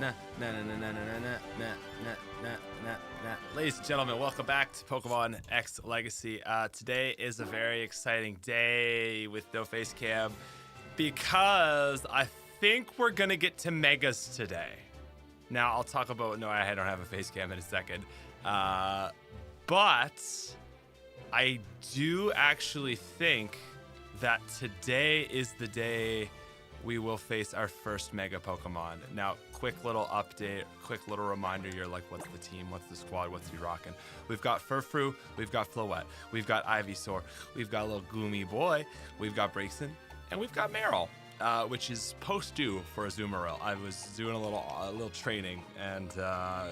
nah, nah, nah, nah, nah, nah, nah, nah, nah, nah, nah, nah. Ladies and gentlemen, welcome back to Pokemon X Legacy. Today is a very exciting day with no face cam because I think we're gonna get to Megas today. Now I'll talk about, no, I don't have a face cam in a second, but I do actually think that today is the day we will face our first Mega Pokemon. Now, quick little update, quick little reminder, you're like, what's the team, what's the squad, what's he rocking? We've got Furfrou, we've got Floette, we've got Ivysaur, we've got a little Gloomy Boy, we've got Braixen, and we've got Meryl, which is post-due for Azumarill. I was doing a little training and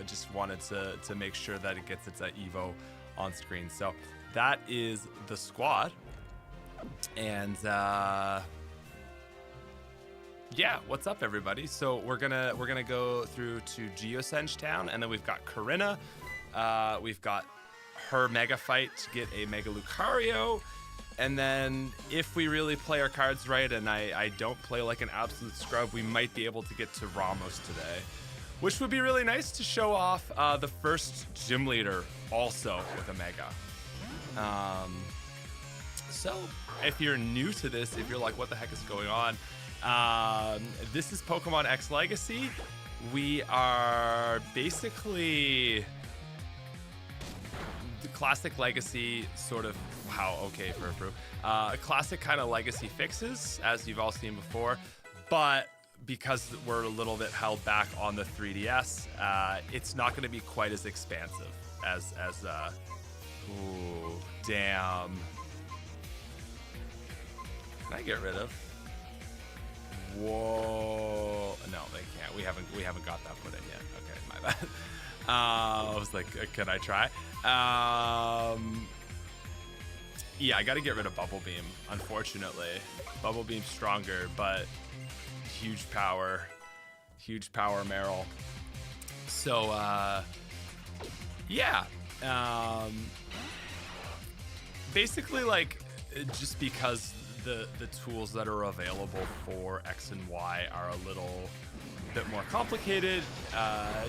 just wanted to make sure that it gets its Evo on screen. So that is the squad. And yeah, what's up, everybody? So we're gonna go through to Geosenge Town, and then we've got Corinna. We've got her Mega Fight to get a Mega Lucario, and then if we really play our cards right, and I don't play like an absolute scrub, we might be able to get to Ramos today, which would be really nice to show off the first gym leader also with a Mega. So if you're new to this, if you're like, what the heck is going on? This is Pokemon X Legacy. We are basically the classic Legacy sort of, wow, okay, Furfrou. Classic kind of Legacy fixes, as you've all seen before, but because we're a little bit held back on the 3DS, it's not going to be quite as expansive as ooh, damn. Can I get rid of? Whoa! No, they can't. We haven't got that put in yet. Okay, my bad. I was like, can I try? Yeah, I got to get rid of Bubble Beam. Unfortunately, Bubble Beam's stronger, but huge power, Meryl. So yeah, basically, like, just because the tools that are available for X and Y are a little bit more complicated.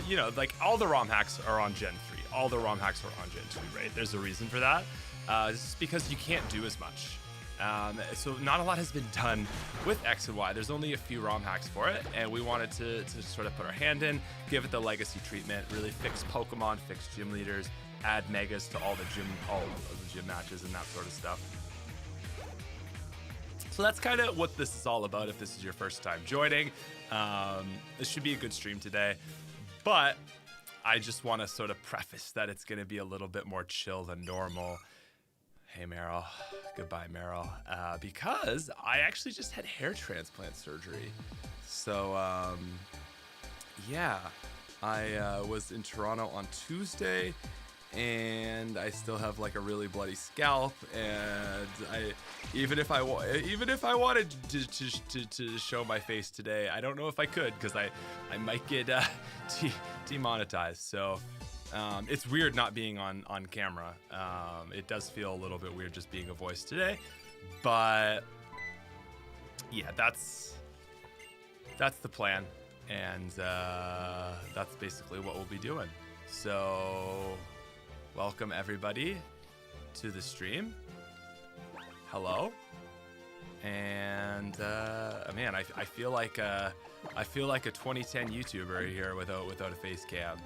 You know, like all the ROM hacks are on Gen 3. All the ROM hacks are on Gen 2, right? There's a reason for that. It's just because you can't do as much. So not a lot has been done with X and Y. There's only a few ROM hacks for it, and we wanted to sort of put our hand in, give it the Legacy treatment, really fix Pokemon, fix gym leaders, add Megas to all of the gym matches and that sort of stuff. So that's kind of what this is all about if this is your first time joining. This should be a good stream today, but I just want to sort of preface that it's going to be a little bit more chill than normal. Hey, Meryl. Goodbye, Meryl. Because I actually just had hair transplant surgery. So, yeah, I was in Toronto on Tuesday, and I still have like a really bloody scalp, and even if I wanted to show my face today, I don't know if I could, because I might get demonetized. So it's weird not being on camera. It does feel a little bit weird just being a voice today, but yeah, that's the plan, and that's basically what we'll be doing. So welcome everybody to the stream. Hello. And man, I feel like a 2010 YouTuber here without a face cam.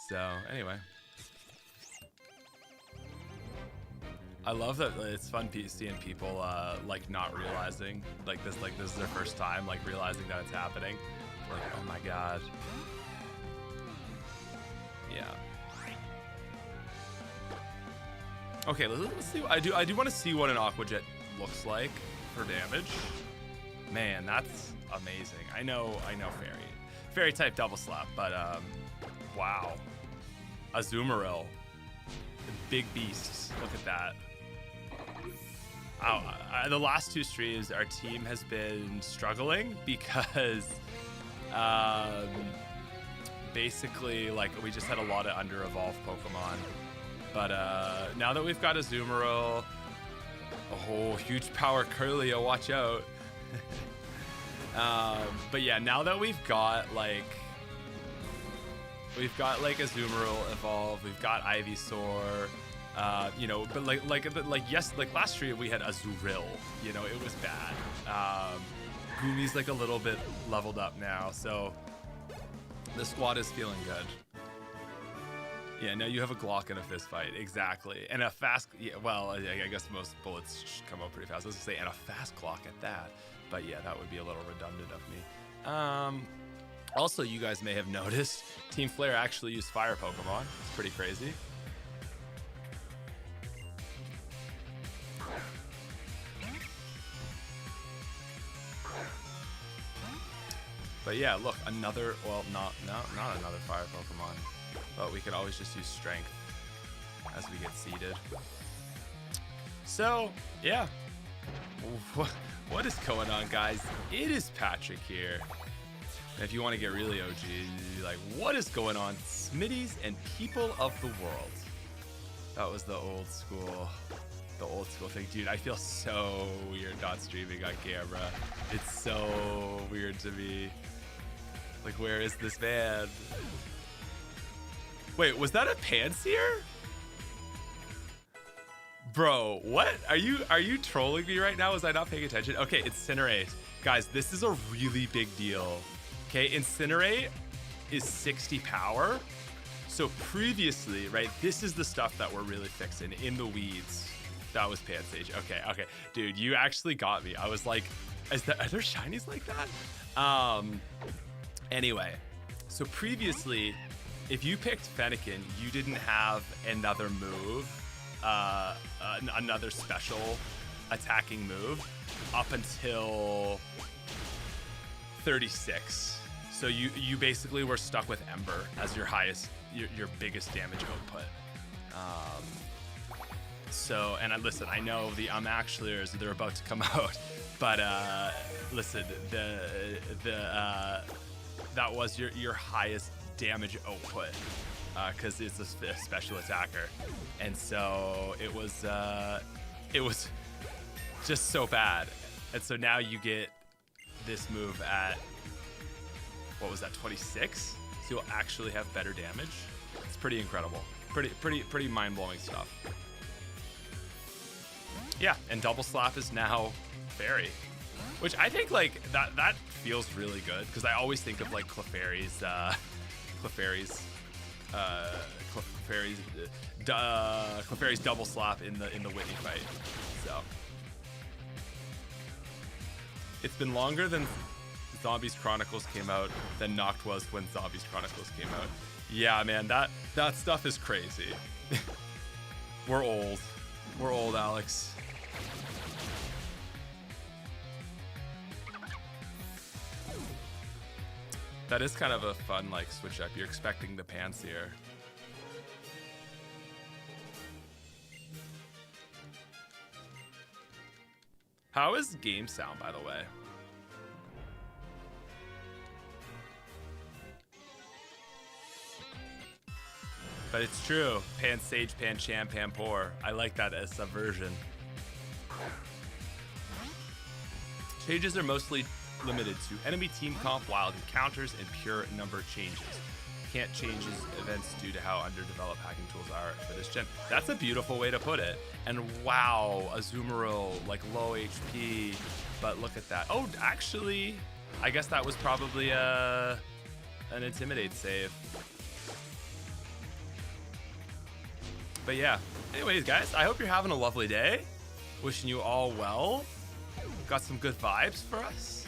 So anyway, I love that it's fun seeing people like not realizing like this is their first time like realizing that it's happening. Like, oh my god. Yeah. Okay, let's see. I do want to see what an Aqua Jet looks like for damage. Man, that's amazing. I know Fairy type double slap, but wow. Azumarill, the big beasts. Look at that. The last two streams, our team has been struggling because basically, like, we just had a lot of under-evolved Pokemon. But now that we've got Azumarill, oh, huge power Curlia, watch out. But yeah, now that we've got like Azumarill evolved, we've got Ivysaur, you know, but like last year we had Azurill, you know, it was bad. Gumi's like a little bit leveled up now, so the squad is feeling good. Yeah, now you have a Glock in a fist fight, exactly, and a fast. Yeah, well, I guess most bullets should come out pretty fast. I was gonna say, and a fast Glock at that. But yeah, that would be a little redundant of me. Also, you guys may have noticed, Team Flare actually used fire Pokemon. It's pretty crazy. But yeah, look, another, well, not another fire Pokemon. But we could always just use strength as we get seeded. So, yeah. What is going on, guys? It is Patrick here. And if you want to get really OG, like, what is going on? Smitties and people of the world. That was the old school thing. Dude, I feel so weird not streaming on camera. It's so weird to me. Like, where is this man? Wait, was that a Panseer? Bro, what? Are you trolling me right now? Was I not paying attention? Okay, Incinerate. Guys, this is a really big deal. Okay, Incinerate is 60 power. So previously, right, this is the stuff that we're really fixing in the weeds. That was Pansage. Okay. Dude, you actually got me. I was like, are there shinies like that? Anyway, so previously, if you picked Fennekin, you didn't have another move, another special attacking move up until 36. So you basically were stuck with Ember as your highest, your biggest damage output. So, and listen, I know the actually they're about to come out, but listen, that was your highest damage output because it's a special attacker, and so it was just so bad. And so now you get this move at, what was that, 26? So you'll actually have better damage. It's pretty incredible, pretty mind-blowing stuff. Yeah, and Double Slap is now Fairy, which I think like that feels really good because I always think of like Clefairy's Double Slap in the Whitney fight. So it's been longer than Zombies Chronicles came out than Noct was when Zombies Chronicles came out. Yeah, man, that stuff is crazy. We're old, Alex. That is kind of a fun, like, switch up. You're expecting the Panseer. How is game sound, by the way? But it's true. Pansage, Pancham, Panpour. I like that as subversion. Changes are mostly limited to enemy team comp, wild encounters, and pure number changes. Can't change events due to how underdeveloped hacking tools are for this gen. That's a beautiful way to put it. And wow, Azumarill, like low HP, but look at that. Oh, actually, I guess that was probably an Intimidate save. But yeah, anyways, guys, I hope you're having a lovely day. Wishing you all well. Got some good vibes for us.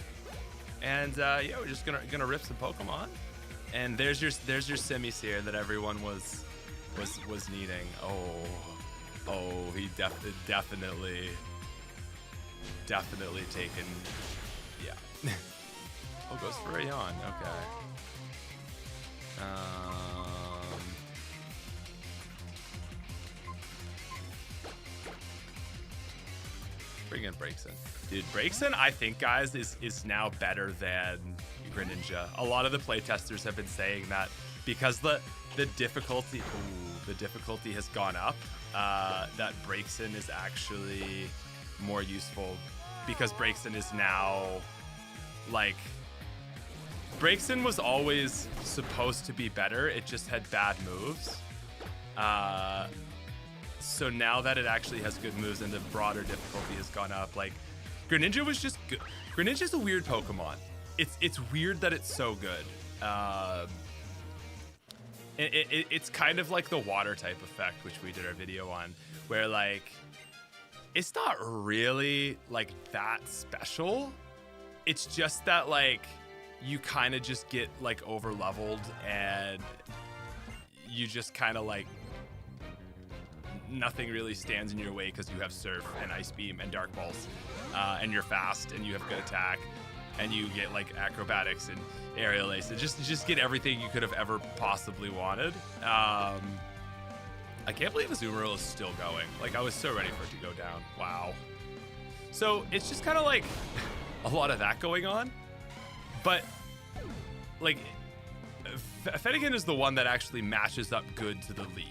And yeah, we're just gonna rip some Pokemon. And there's your Simisear that everyone was needing. Oh, he definitely taken. Yeah. Oh, goes for a yawn. Okay. Bring in Braixen. Dude, Braixen, I think, guys, is now better than Greninja. A lot of the playtesters have been saying that because the difficulty has gone up, that Braixen is actually more useful because Braixen is now like, Braixen was always supposed to be better. It just had bad moves. So now that it actually has good moves and the broader difficulty has gone up, like, Greninja was just good. Greninja's a weird Pokemon. It's weird that it's so good. It's kind of like the water type effect, which we did our video on, where like it's not really like that special. It's just that like you kind of just get like over leveled and you just kind of like nothing really stands in your way because you have Surf and Ice Beam and Dark Pulse, and you're fast and you have good attack. And you get like acrobatics and aerial ace. Just get everything you could have ever possibly wanted. I can't believe Azumarill is still going. Like, I was so ready for it to go down. Wow. So it's just kind of like a lot of that going on. But like, Fennekin is the one that actually matches up good to the league.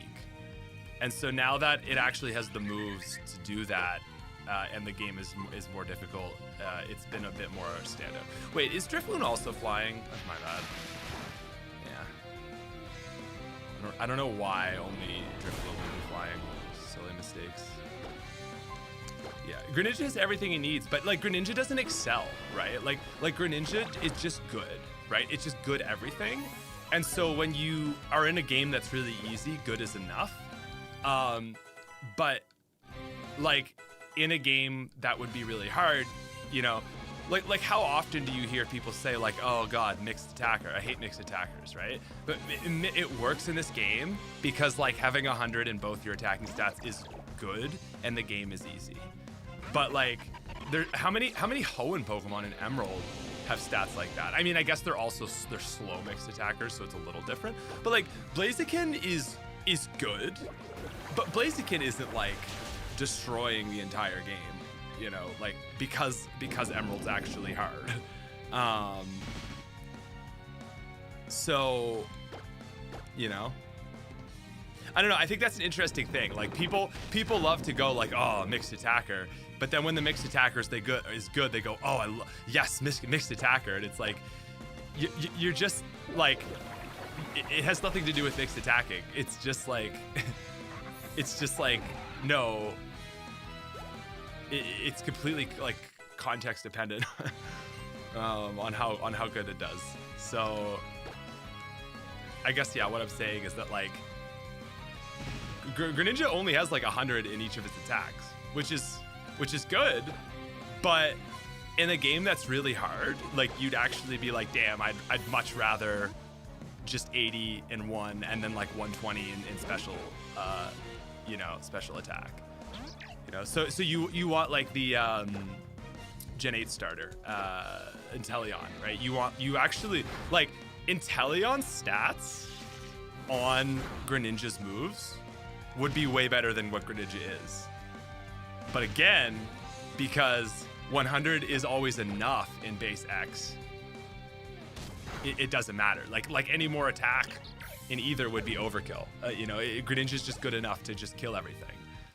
And so now that it actually has the moves to do that, and the game is more difficult, it's been a bit more standout. Wait, is Drifloon also flying? That's my bad. Yeah. I don't know why only Drifloon will be flying. Silly mistakes. Yeah, Greninja has everything he needs, but like Greninja doesn't excel, right? Like Greninja is just good, right? It's just good everything. And so when you are in a game that's really easy, good is enough. But like in a game that would be really hard, you know, like how often do you hear people say like, oh God, mixed attacker, I hate mixed attackers, right? But it works in this game because like having 100 in both your attacking stats is good and the game is easy. But like, how many Hoenn Pokemon in Emerald have stats like that? I mean, I guess they're slow mixed attackers, so it's a little different. But like, Blaziken is good, but Blaziken isn't like destroying the entire game, you know, like because Emerald's actually hard. So, you know, I don't know. I think that's an interesting thing. Like people love to go like, oh, mixed attacker, but then when the mixed attacker is good, they go, oh, yes, mixed attacker, and it's like you're just like, it has nothing to do with mixed attacking. It's just like no. It's completely like context dependent on how good it does. So I guess, yeah, what I'm saying is that like Greninja only has like 100 in each of its attacks, which is good, but in a game that's really hard, like you'd actually be like, damn, I'd much rather just 80 in one and then like 120 in special, special attack. You know, so you want like the Gen 8 starter, Inteleon, right? You actually like Inteleon's stats on Greninja's moves would be way better than what Greninja is. But again, because 100 is always enough in base X, it doesn't matter. Like any more attack in either would be overkill. Greninja's just good enough to just kill everything.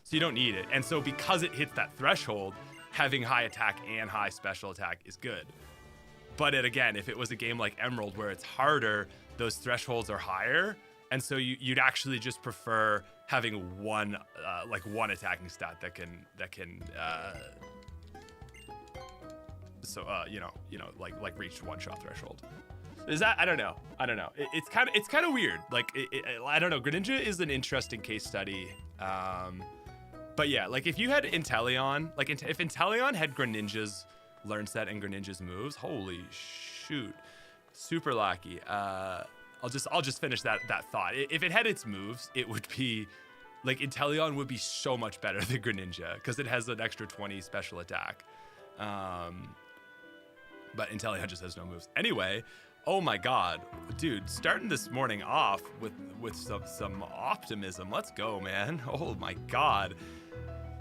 So you don't need it. And so because it hits that threshold, having high attack and high special attack is good. But again, if it was a game like Emerald where it's harder, those thresholds are higher. And so you'd actually just prefer having one attacking stat that can reach one-shot threshold. Is that, I don't know. It's kind of weird. Like I don't know. Greninja is an interesting case study. But yeah, like if you had Inteleon, like if Inteleon had Greninja's learn set and Greninja's moves, holy shoot, super lucky. I'll just finish that thought. If it had its moves, it would be like Inteleon would be so much better than Greninja because it has an extra 20 special attack. But Inteleon just has no moves. Anyway, oh my God, dude, starting this morning off with some optimism. Let's go, man. Oh my God.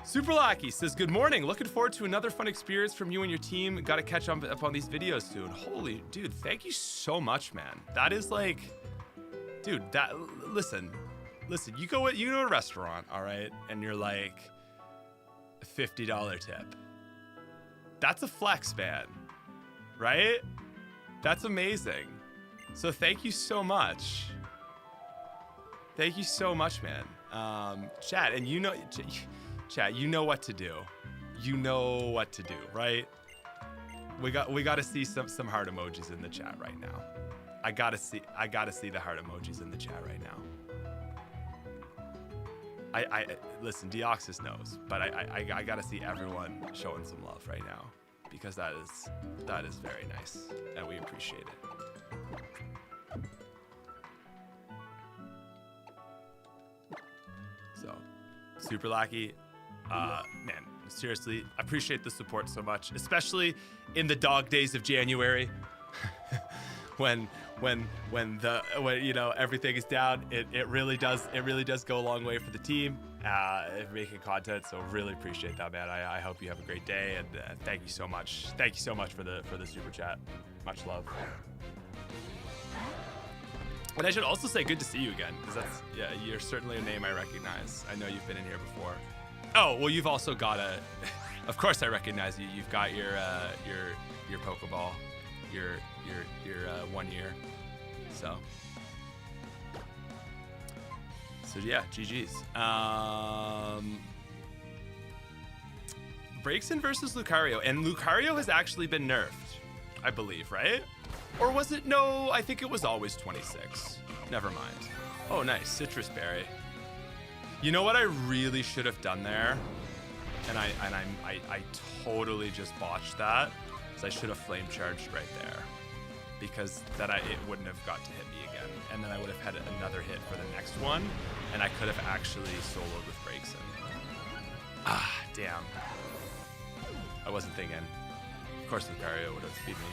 Super Lucky says, good morning. Looking forward to another fun experience from you and your team. Got to catch up on these videos soon. Holy, dude, thank you so much, man. That is like, dude, listen, you go to a restaurant, all right? And you're like, $50 tip. That's a flex, man. right? That's amazing. So thank you so much. Thank you so much, man. Chat, and chat, you know what to do. You know what to do, right? We got to see some heart emojis in the chat right now. I gotta see the heart emojis in the chat right now. I listen, Deoxys knows, but I gotta see everyone showing some love right now, because that is very nice and we appreciate it. So, Super Lackey, man, seriously, I appreciate the support so much, especially in the dog days of January, when you know everything is down. It really does go a long way for the team, making content. So really appreciate that, man. I hope you have a great day, and thank you so much. Thank you so much for the super chat. Much love. And I should also say good to see you again, because you're certainly a name I recognize. I know you've been in here before. Oh, well, you've also got of course I recognize you. You've got your Pokeball, your 1 year. So yeah, GG's. Braixen versus Lucario, and Lucario has actually been nerfed, I believe, right? Or was it? No, I think it was always 26. Never mind. Oh, nice. Citrus Berry. You know what I really should have done there? And I totally just botched that. So I should have flame charged right there, because then it wouldn't have got to hit me again. And then I would have had another hit for the next one, and I could have actually soloed with Braixen. Ah, damn. I wasn't thinking. Of course Lucario would have beat me.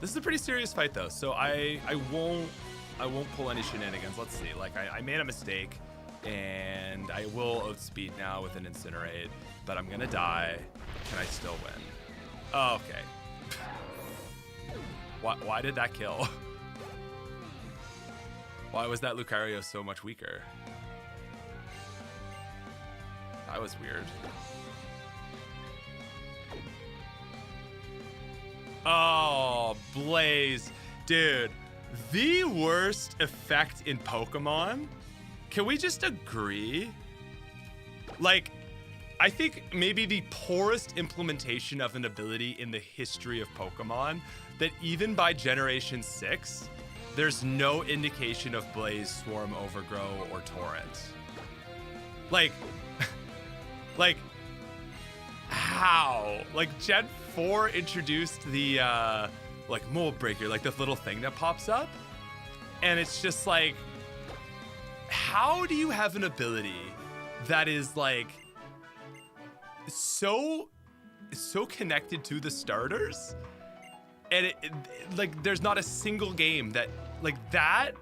This is a pretty serious fight though, so I won't pull any shenanigans. Let's see. Like I made a mistake, and I will outspeed now with an Incinerate, but I'm gonna die. Can I still win? Oh, okay. Why did that kill? Why was that Lucario so much weaker? That was weird. Oh, Blaze. Dude, the worst effect in Pokemon? Can we just agree? Like, I think maybe the poorest implementation of an ability in the history of Pokemon, that even by Generation 6, there's no indication of Blaze, Swarm, Overgrow, or Torrent. Like, how? Like, Gen 4 introduced the, like, Mold Breaker, like this little thing that pops up. And it's just like, how do you have an ability that is, like, so connected to the starters? And like, there's not a single game that, like, that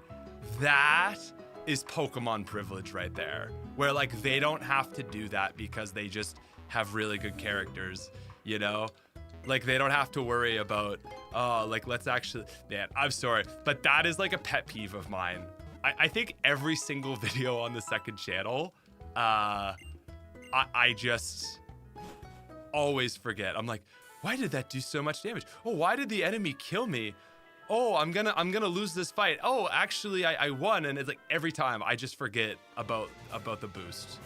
is Pokemon privilege right there. Where, like, they don't have to do that because they just have really good characters, you know? Like, they don't have to worry about, oh, like, let's actually, man, I'm sorry, but that is like a pet peeve of mine. I think every single video on the second channel, I just always forget. I'm like, why did that do so much damage? Oh, why did the enemy kill me? Oh, I'm gonna lose this fight. Oh, actually, I won. And it's like every time I just forget about the boost.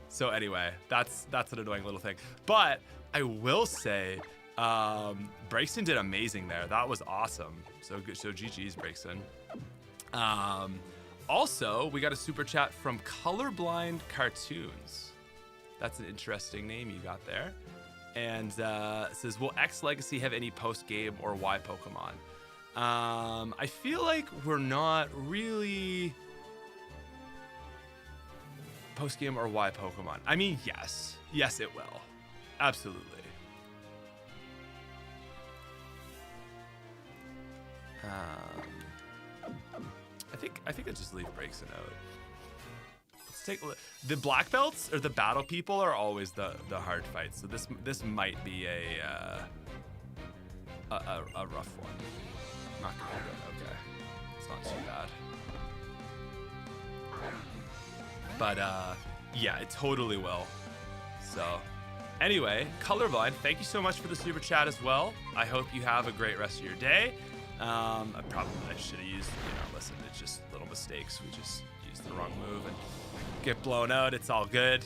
So anyway, that's an annoying little thing. But I will say, Braixen did amazing there. That was awesome. So good. So GG's, Braixen. Also, we got a super chat from Colorblind Cartoons. That's an interesting name you got there. And it says, will X Legacy have any post-game or Y Pokemon? I feel like we're not really post-game or Y Pokemon. I mean, yes. Yes, it will. Absolutely. I think I'll just leave Braixen out. Let's take a look. The black belts or the battle people are always the hard fights. So this might be a rough one. Not gonna be good. Okay, it's not too bad. But yeah, it totally will. So anyway, Colorblind, thank you so much for the super chat as well. I hope you have a great rest of your day. I should have used, listen, it's just little mistakes. We just used the wrong move and get blown out. It's all good.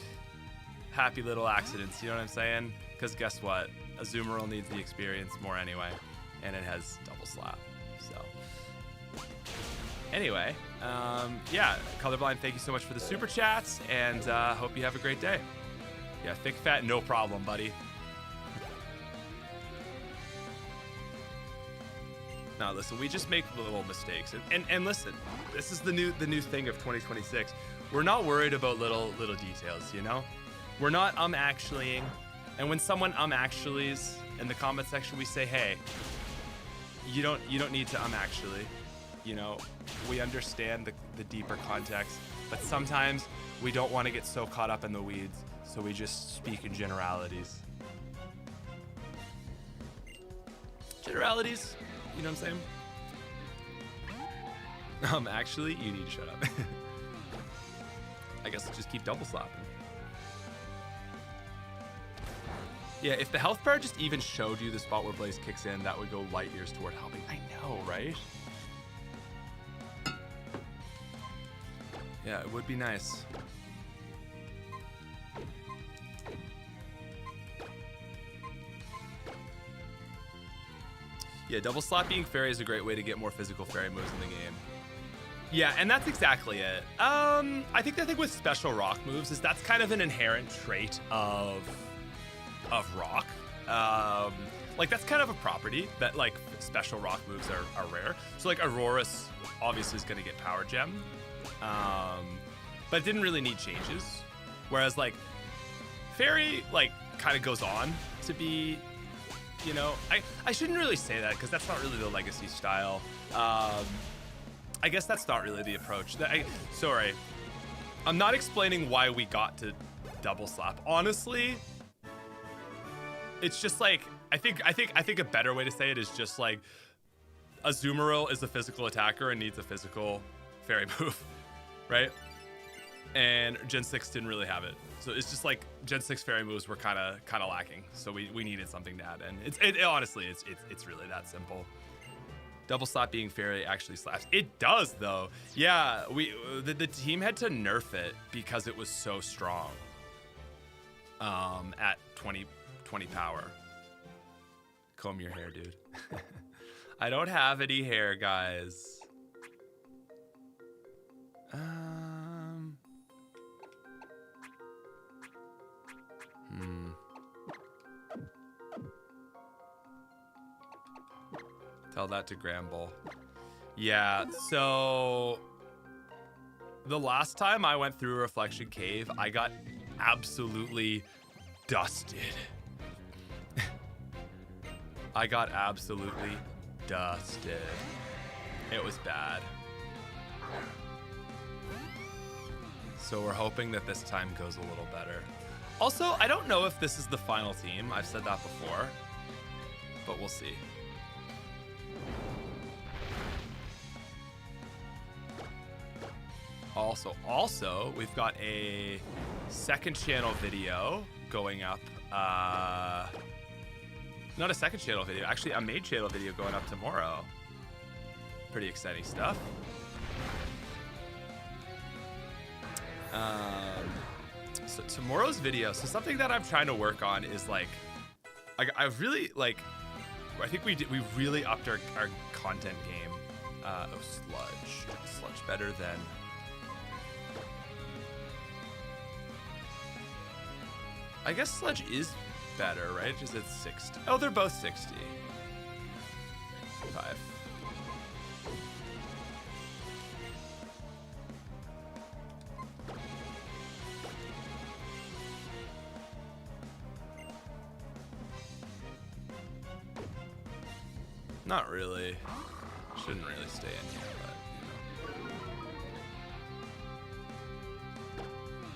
Happy little accidents, you know what I'm saying? Because guess what? Azumarill needs the experience more anyway, and it has double slap. So anyway, yeah, Colorblind, thank you so much for the super chats, and hope you have a great day. Yeah, thick fat, no problem, buddy. Now listen, we just make little mistakes, and listen, this is the new thing of 2026. We're not worried about little details, you know. We're not actuallying, and when someone actuallys in the comment section, we say, hey, you don't need to actually, you know. We understand the deeper context, but sometimes we don't want to get so caught up in the weeds, so we just speak in generalities. Generalities. You know what I'm saying? Actually, you need to shut up. I guess let's just keep double slapping. Yeah, if the health bar just even showed you the spot where Blaze kicks in, that would go light years toward helping. I know, right? Yeah, it would be nice. Yeah, double slap being fairy is a great way to get more physical fairy moves in the game. Yeah, and that's exactly it. I think the thing with special rock moves is that's kind of an inherent trait of rock. Like that's kind of a property that like special rock moves are rare. So like Aurora's obviously is gonna get power gem, but it didn't really need changes. Whereas like fairy like kind of goes on to be, you know, I shouldn't really say that because that's not really the legacy style. I guess that's not really the approach. Sorry, I'm not explaining why we got to double slap. Honestly, it's just like I think a better way to say it is just like Azumarill is a physical attacker and needs a physical fairy move, right? And Gen 6 didn't really have it. So it's just like Gen 6 fairy moves were kind of lacking. So we needed something to add in. Honestly, it's really that simple. Double slap being fairy actually slaps. It does though. Yeah, the team had to nerf it because it was so strong. At 20 power. Comb your hair, dude. I don't have any hair, guys. Tell that to Gramble. Yeah, so the last time I went through Reflection Cave, I got absolutely dusted. I got absolutely dusted. It was bad. So we're hoping that this time goes a little better. Also, I don't know if this is the final team. I've said that before, but we'll see. Also, we've got a second channel video going up. Not a second channel video, actually a main channel video going up tomorrow. Pretty exciting stuff. So tomorrow's video, so something that I'm trying to work on is like I've really like, I think we really upped our content game. Oh, Sludge better than. I guess Sludge is better, right? Just at 60. Oh, they're both 60. 5. Not really. Shouldn't really stay in here, but you know.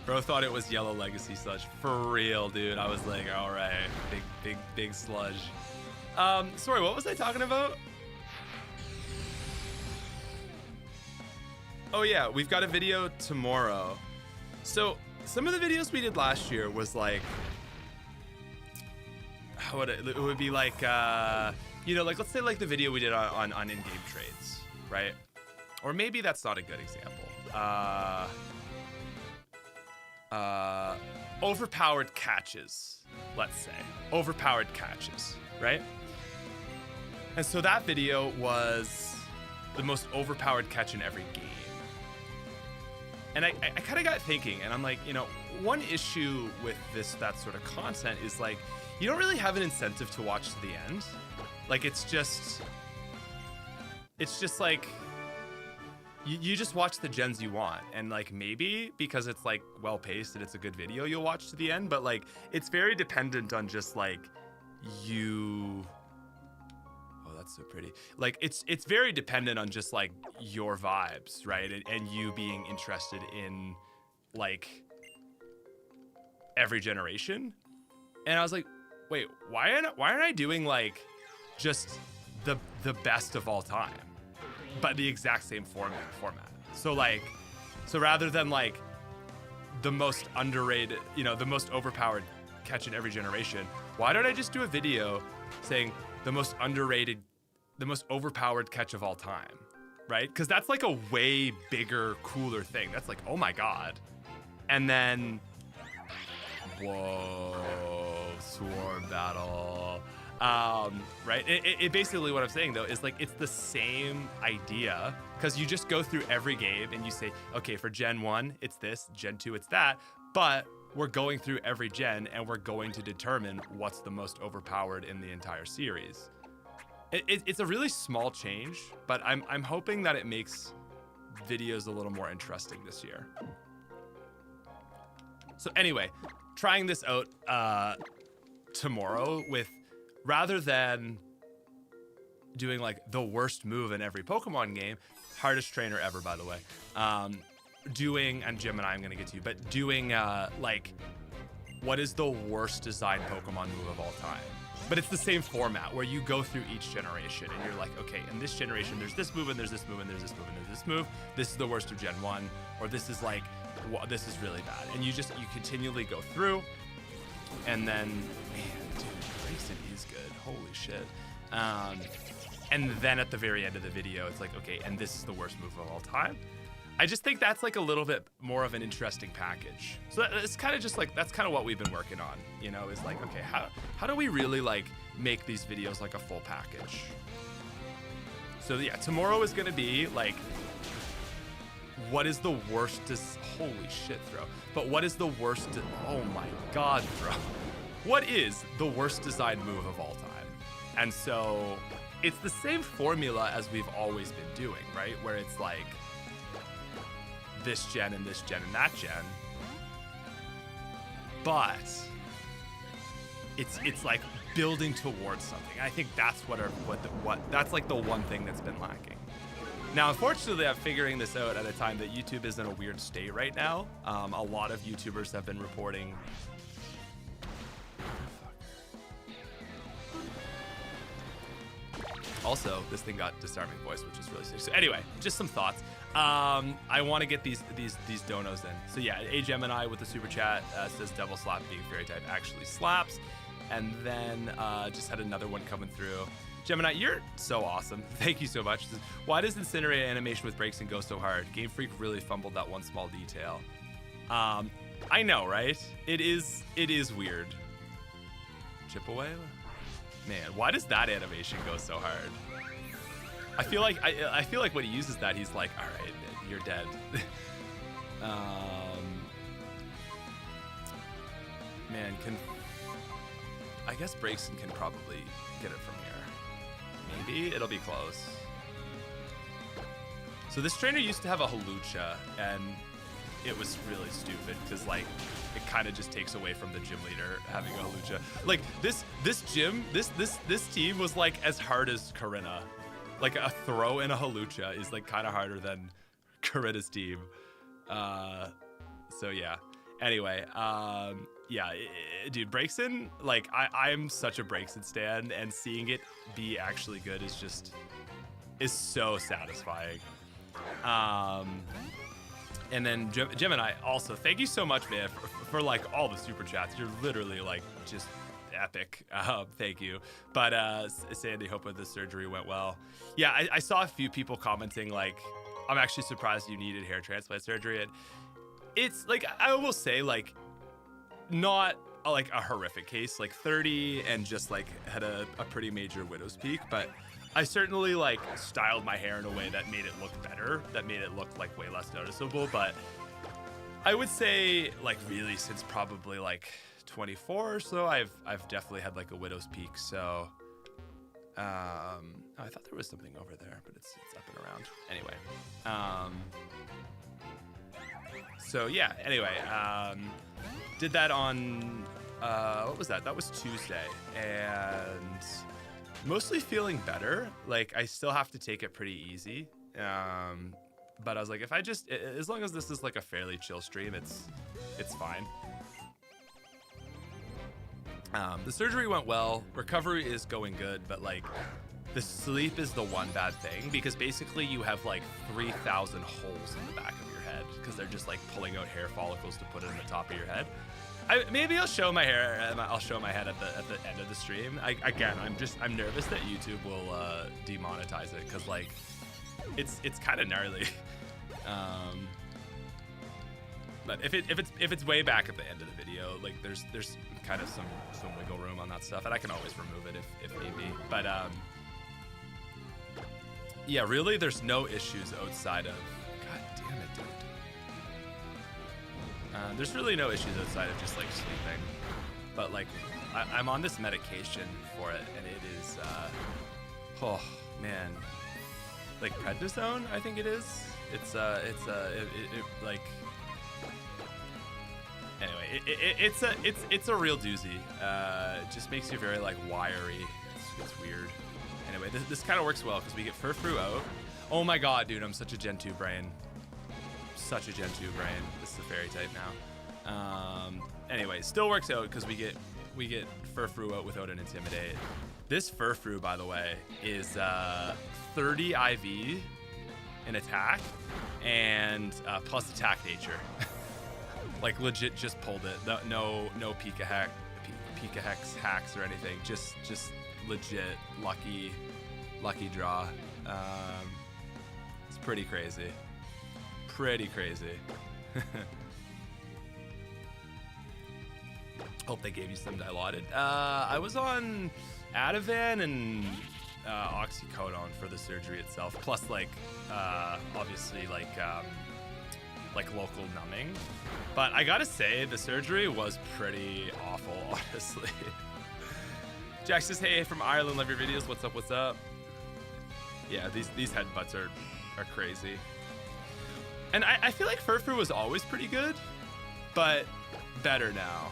Bro thought it was yellow legacy sludge. For real, dude. I was like, all right, big sludge. Sorry, what was I talking about? Oh yeah, we've got a video tomorrow. So some of the videos we did last year was like it would be like, you know, like let's say like the video we did on in-game trades, right? Or maybe that's not a good example. Overpowered catches, let's say. Overpowered catches, right? And so that video was the most overpowered catch in every game. And I kind of got thinking, and I'm like, you know, one issue with that sort of content is like, you don't really have an incentive to watch to the end. Like, it's just like, you just watch the gens you want, and like maybe because it's like well paced and it's a good video, you'll watch to the end. But like it's very dependent on just like you. Oh, that's so pretty. Like it's very dependent on just like your vibes, right? And you being interested in like every generation. And I was like, wait, why aren't I doing like just the best of all time? But the exact same format. So rather than like the most underrated, you know, the most overpowered catch in every generation, why don't I just do a video saying the most overpowered catch of all time, right? Because that's like a way bigger, cooler thing. That's like, oh my God. And then, whoa, swarm battle. Right? It basically what I'm saying though is like it's the same idea, because you just go through every game and you say, okay, for Gen 1 it's this, Gen 2 it's that, but we're going through every gen and we're going to determine what's the most overpowered in the entire series. It's a really small change, but I'm hoping that it makes videos a little more interesting this year. So anyway, trying this out tomorrow with, rather than doing like the worst move in every Pokemon game, hardest trainer ever, by the way, doing, and Gemini I'm gonna get to, but doing like, what is the worst designed Pokemon move of all time? But it's the same format where you go through each generation and you're like, okay, in this generation, there's this move and there's this move and there's this move and there's this move. This is the worst of Gen 1, or this is like, this is really bad. And you continually go through, and then, man, dude, Grayson is good. Holy shit. And then at the very end of the video, it's like, okay, and this is the worst move of all time. I just think that's like a little bit more of an interesting package. So it's kind of just like, that's kind of what we've been working on, you know, is like, okay, how do we really like make these videos like a full package? So yeah, tomorrow is gonna be like, what is the worst, holy shit throw, but what is the worst, oh my God throw. What is the worst designed move of all time? And so it's the same formula as we've always been doing, right? Where it's like this gen and this gen and that gen, but it's like building towards something. I think that's that's like the one thing that's been lacking. Now, unfortunately, I'm figuring this out at a time that YouTube is in a weird state right now. A lot of YouTubers have been reporting. Also, this thing got disarming voice, which is really sick. So anyway, just some thoughts. I want to get these donos in. So yeah, A Gemini with the super chat says Devil Slap being fairy type actually slaps. And then just had another one coming through. Gemini, you're so awesome. Thank you so much. Why does Incinerate animation with breaks and go so hard? Game Freak really fumbled that one small detail. I know, right? It is weird. Chip away? Man, why does that animation go so hard? I feel like when he uses that, he's like, all right, you're dead. Man, I guess Braxton can probably get it from here. Maybe it'll be close. So this trainer used to have a Hawlucha, and it was really stupid because like it kind of just takes away from the gym leader having a Hawlucha. Like this team was like as hard as Corinna. Like a throw in a Hawlucha is like kind of harder than Corinna's team. So yeah. Anyway, yeah, dude, Braxton, like I'm such a Braxton stan, and seeing it be actually good is so satisfying. And then Gemini, also, thank you so much, man, for like all the super chats. You're literally like just epic. Thank you. But Sandy, hope the surgery went well. Yeah, I saw a few people commenting like, I'm actually surprised you needed hair transplant surgery. And it's like, I will say, like, not like a horrific case, like 30 and just like had a pretty major widow's peak, but I certainly like styled my hair in a way that made it look better, that made it look like way less noticeable. But I would say like really since probably like 24 or so, I've definitely had like a widow's peak. So oh, I thought there was something over there, but it's up and around anyway. So yeah, anyway, did that on what was that? That was Tuesday, and mostly feeling better. Like I still have to take it pretty easy, but I was like, if I just, as long as this is like a fairly chill stream, it's fine. The surgery went well. Recovery is going good, but like the sleep is the one bad thing, because basically you have like 3,000 holes in the back of your head because they're just like pulling out hair follicles to put it in the top of your head. Maybe I'll show my hair. I'll show my head at the end of the stream. I'm nervous that YouTube will demonetize it, because like it's kind of gnarly. But if it's way back at the end of the video, like there's kind of some wiggle room on that stuff, and I can always remove it if need be. But yeah, really, there's no issues outside of. God damn it, dude. There's really no issues outside of just like sleeping, but like I'm on this medication for it, and it is oh man, like prednisone, I think it is. It's like anyway, it's a real doozy. It just makes you very like wiry. It's weird. Anyway, this kind of works well because we get Furfru out. Oh my god, dude, I'm such a Gen 2 brain. Such a Gen 2 brain. This is a fairy type now. Anyway, still works out because we get Furfru out without an Intimidate. This Furfru, by the way, is 30 IV in attack and plus attack nature. Like legit, just pulled it. No Pika Hex hacks or anything. Just legit lucky draw. It's pretty crazy. Pretty crazy. Hope they gave you some Dilaudid. I was on Ativan and oxycodone for the surgery itself, plus like obviously like local numbing. But I gotta say, the surgery was pretty awful, honestly. Jack says, hey, from Ireland, love your videos. What's up? Yeah, these headbutts are crazy. And I feel like Furfru was always pretty good, but better now.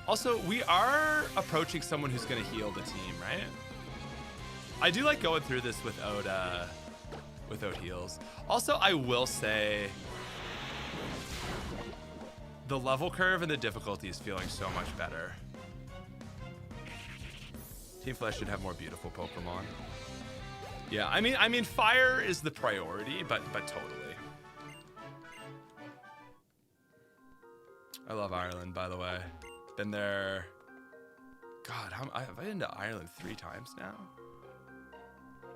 Also, we are approaching someone who's gonna heal the team, right? I do like going through this without heals. Also, I will say the level curve and the difficulty is feeling so much better. Team Flesh should have more beautiful Pokemon. Yeah, I mean, fire is the priority, but totally. I love Ireland, by the way. Been there. God, have I been to Ireland 3 times now?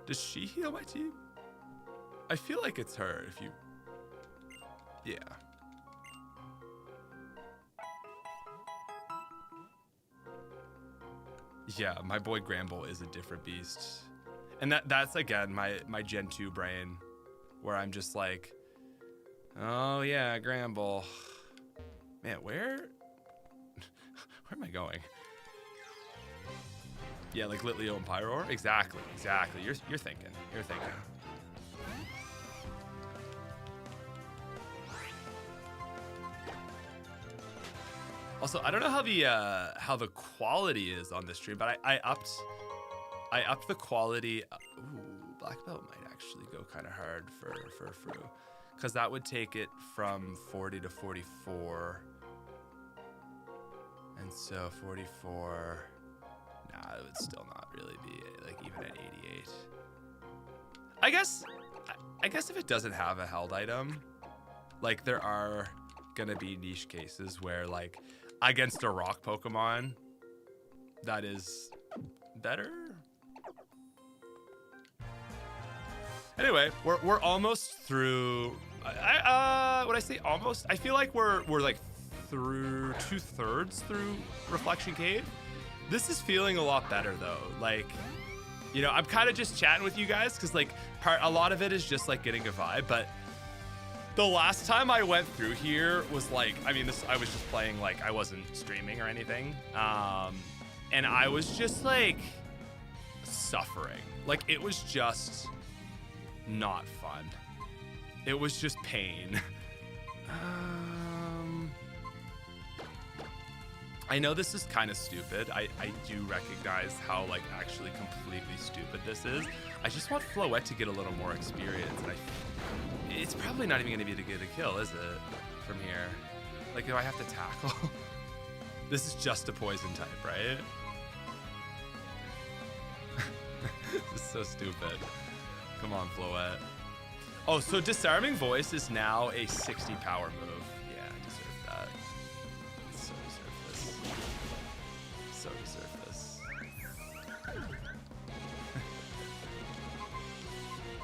Does she heal my team? I feel like it's her. If you, yeah. Yeah, my boy Gramble is a different beast. And that's again my Gen 2 brain, where I'm just like, oh yeah, Gramble. Man, where am I going? Yeah, like Litleo and Pyroar? Exactly. You're thinking. Also, I don't know how the quality is on this stream, but I upped the quality. Ooh, Black Belt might actually go kind of hard for Fru, because that would take it from 40 to 44. And so 44, nah, it would still not really be like even at 88. I guess if it doesn't have a held item, like there are gonna be niche cases where like against a rock Pokemon, that is better. Anyway, we're almost through. When I say almost, I feel like we're like through 2/3 through Reflection Cave. This is feeling a lot better though. Like, you know, I'm kind of just chatting with you guys because like a lot of it is just like getting a vibe. But the last time I went through here was like, I mean, I was just playing, like I wasn't streaming or anything, and I was just like suffering. Like it was just not fun. It was just pain. I know this is kind of stupid. I do recognize how like actually completely stupid this is. I just want Floette to get a little more experience, and it's probably not even gonna be to get a kill, is it? From here, like, do I have to tackle? This is just a poison type, right? This is so stupid. Come on, Floette. Oh, so Disarming Voice is now a 60 power move. Yeah, I deserve that. So deserve this. So deserve this.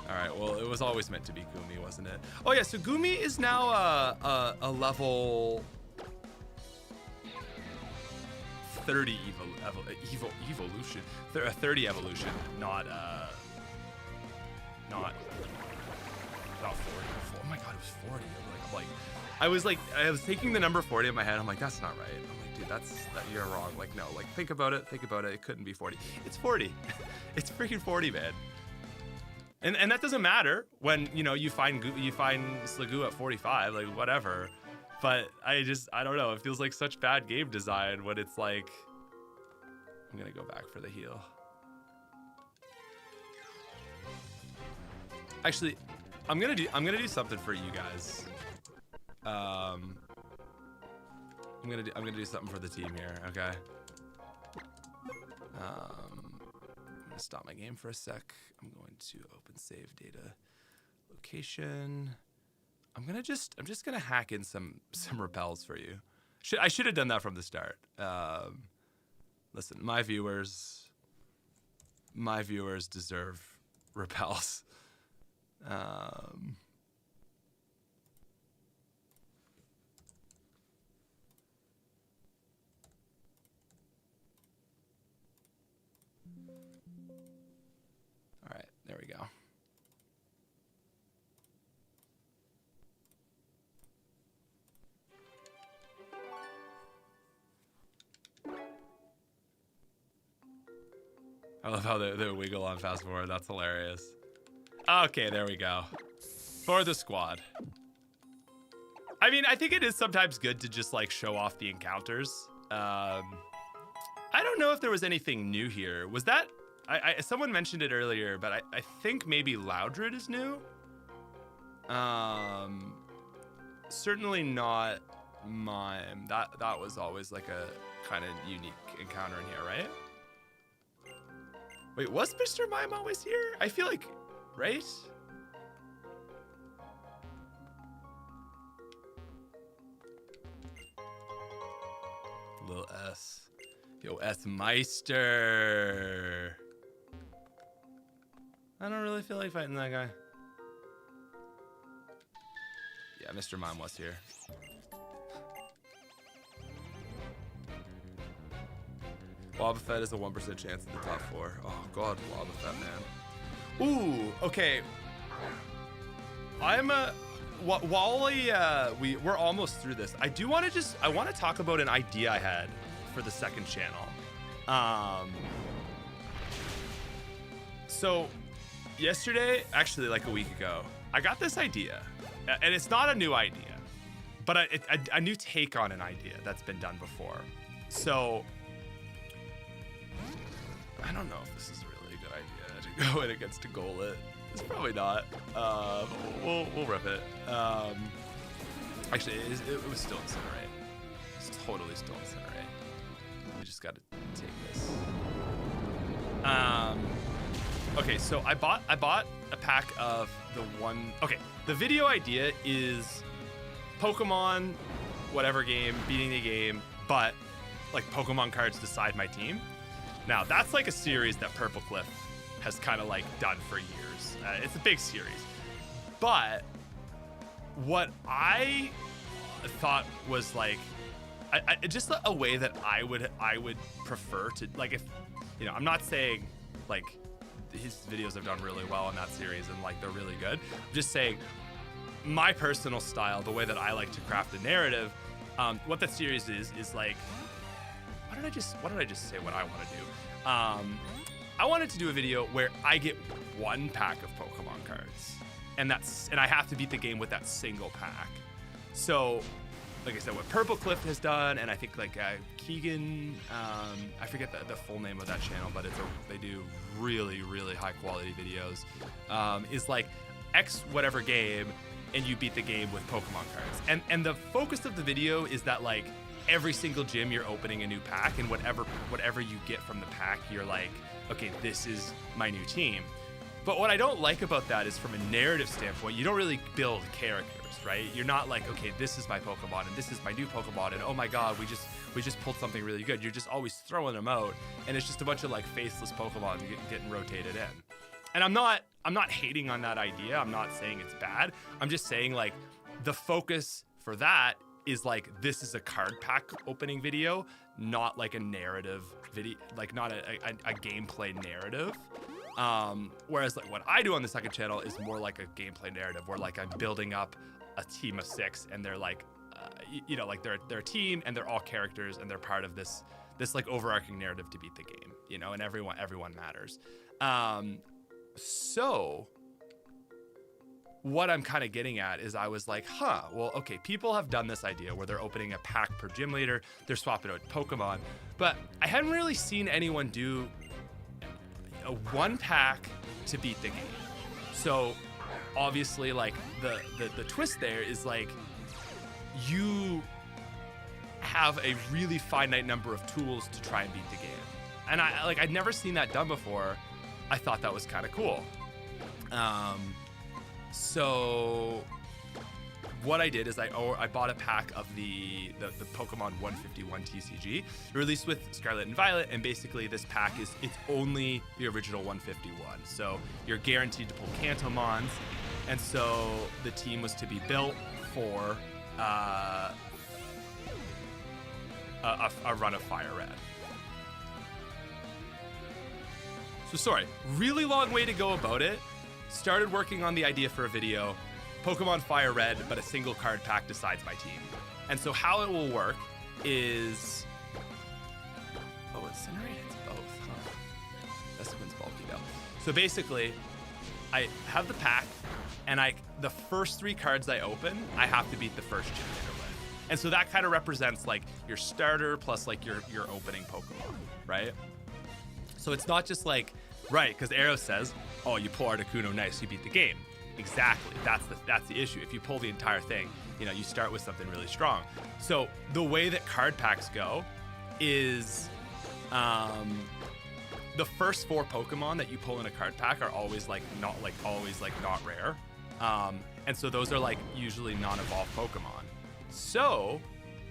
All right, well, it was always meant to be Gumi, wasn't it? Oh yeah, so Gumi is now a level 30 evolution. 30 evolution, not 40. Oh my god, it was 40. I was thinking the number 40 in my head. I'm like, that's not right. I'm like, dude, you're wrong. Like, no, like think about it. It couldn't be 40. It's 40. It's freaking 40, man. And that doesn't matter when, you know, you find Sliggoo at 45, like whatever. But I don't know. It feels like such bad game design when it's like, I'm gonna go back for the heal. Actually, I'm gonna do something for you guys. I'm gonna do something for the team here. Okay. I'm gonna stop my game for a sec. I'm going to open save data location. I'm just gonna hack in some repels for you. I should have done that from the start. Listen, my viewers deserve repels. All right, there we go. I love how they wiggle on fast forward. That's hilarious. Okay, there we go. For the squad. I mean, I think it is sometimes good to just like show off the encounters. I don't know if there was anything new here. Was that, someone mentioned it earlier, but I think maybe Loudred is new. Certainly not Mime. That was always like a kind of unique encounter in here, right? Wait, was Mr. Mime always here? I feel like, right? Lil S. Yo, S Meister. I don't really feel like fighting that guy. Yeah, Mr. Mime was here. Wobbuffet is a 1% chance in the top 4. Oh god, Wobbuffet, man. Ooh, okay. We're almost through this. I want to talk about an idea I had for the second channel. So yesterday, actually like a week ago, I got this idea, and it's not a new idea, but a new take on an idea that's been done before. So I don't know if this is a really good idea to go in against a Golett. It's probably not. We'll rip it. Actually, it was still Incinerate. It's totally still Incinerate. We just got to take this. Okay, so I bought a pack of the one. Okay, the video idea is Pokemon, whatever game, beating the game, but like Pokemon cards decide my team. Now, that's like a series that Purple Cliff has kind of like done for years. It's a big series. But what I thought was like, just a way that I would prefer to, like, if, you know, I'm not saying like his videos have done really well in that series and like they're really good. I'm just saying my personal style, the way that I like to craft a narrative, what that series is like, why don't I just say what I want to do? I wanted to do a video where I get one pack of Pokemon cards, and I have to beat the game with that single pack. So, like I said, what Purple Cliff has done, and I think like Keegan, I forget the full name of that channel, but they do really, really high quality videos. Is like X whatever game, and you beat the game with Pokemon cards. And the focus of the video is that like every single gym you're opening a new pack, and whatever you get from the pack, you're like, okay, this is my new team. But what I don't like about that is from a narrative standpoint, you don't really build characters, right? You're not like, okay, this is my Pokemon and this is my new Pokemon, and oh my god, we just pulled something really good. You're just always throwing them out, and it's just a bunch of like faceless Pokemon getting rotated in. And I'm not hating on that idea. I'm not saying it's bad. I'm just saying like the focus for that is like, this is a card pack opening video, not like a narrative video, like not a gameplay narrative. Whereas like what I do on the second channel is more like a gameplay narrative where like I'm building up a team of 6, and they're like, you know, like they're a team and they're all characters and they're part of this like overarching narrative to beat the game, you know, and everyone matters. So what I'm kind of getting at is I was like, well, okay, people have done this idea where they're opening a pack per gym leader, they're swapping out Pokemon, but I hadn't really seen anyone do a one pack to beat the game. So obviously like the twist there is like, you have a really finite number of tools to try and beat the game. And I'd never seen that done before. I thought that was kind of cool. So what I did is I bought a pack of the Pokemon 151 TCG, released with Scarlet and Violet, and basically this pack it's only the original 151. So you're guaranteed to pull Kantomons, and so the team was to be built for a run of Fire Red. So sorry, really long way to go about it. Started working on the idea for a video, Pokemon Fire Red, but a single card pack decides my team. And so how it will work is, Incinerate, it's both, huh? That's Quinn's bulky though. So basically, I have the pack, and the first 3 cards I open, I have to beat the first gym leader with. And so that kind of represents like your starter plus like your opening Pokemon, right? So it's not just like, right, because Arrow says, oh, you pull Articuno, nice, you beat the game. Exactly, that's the issue. If you pull the entire thing, you know, you start with something really strong. So the way that card packs go is, the first 4 Pokemon that you pull in a card pack are always not rare. And so those are like usually non-evolved Pokemon. So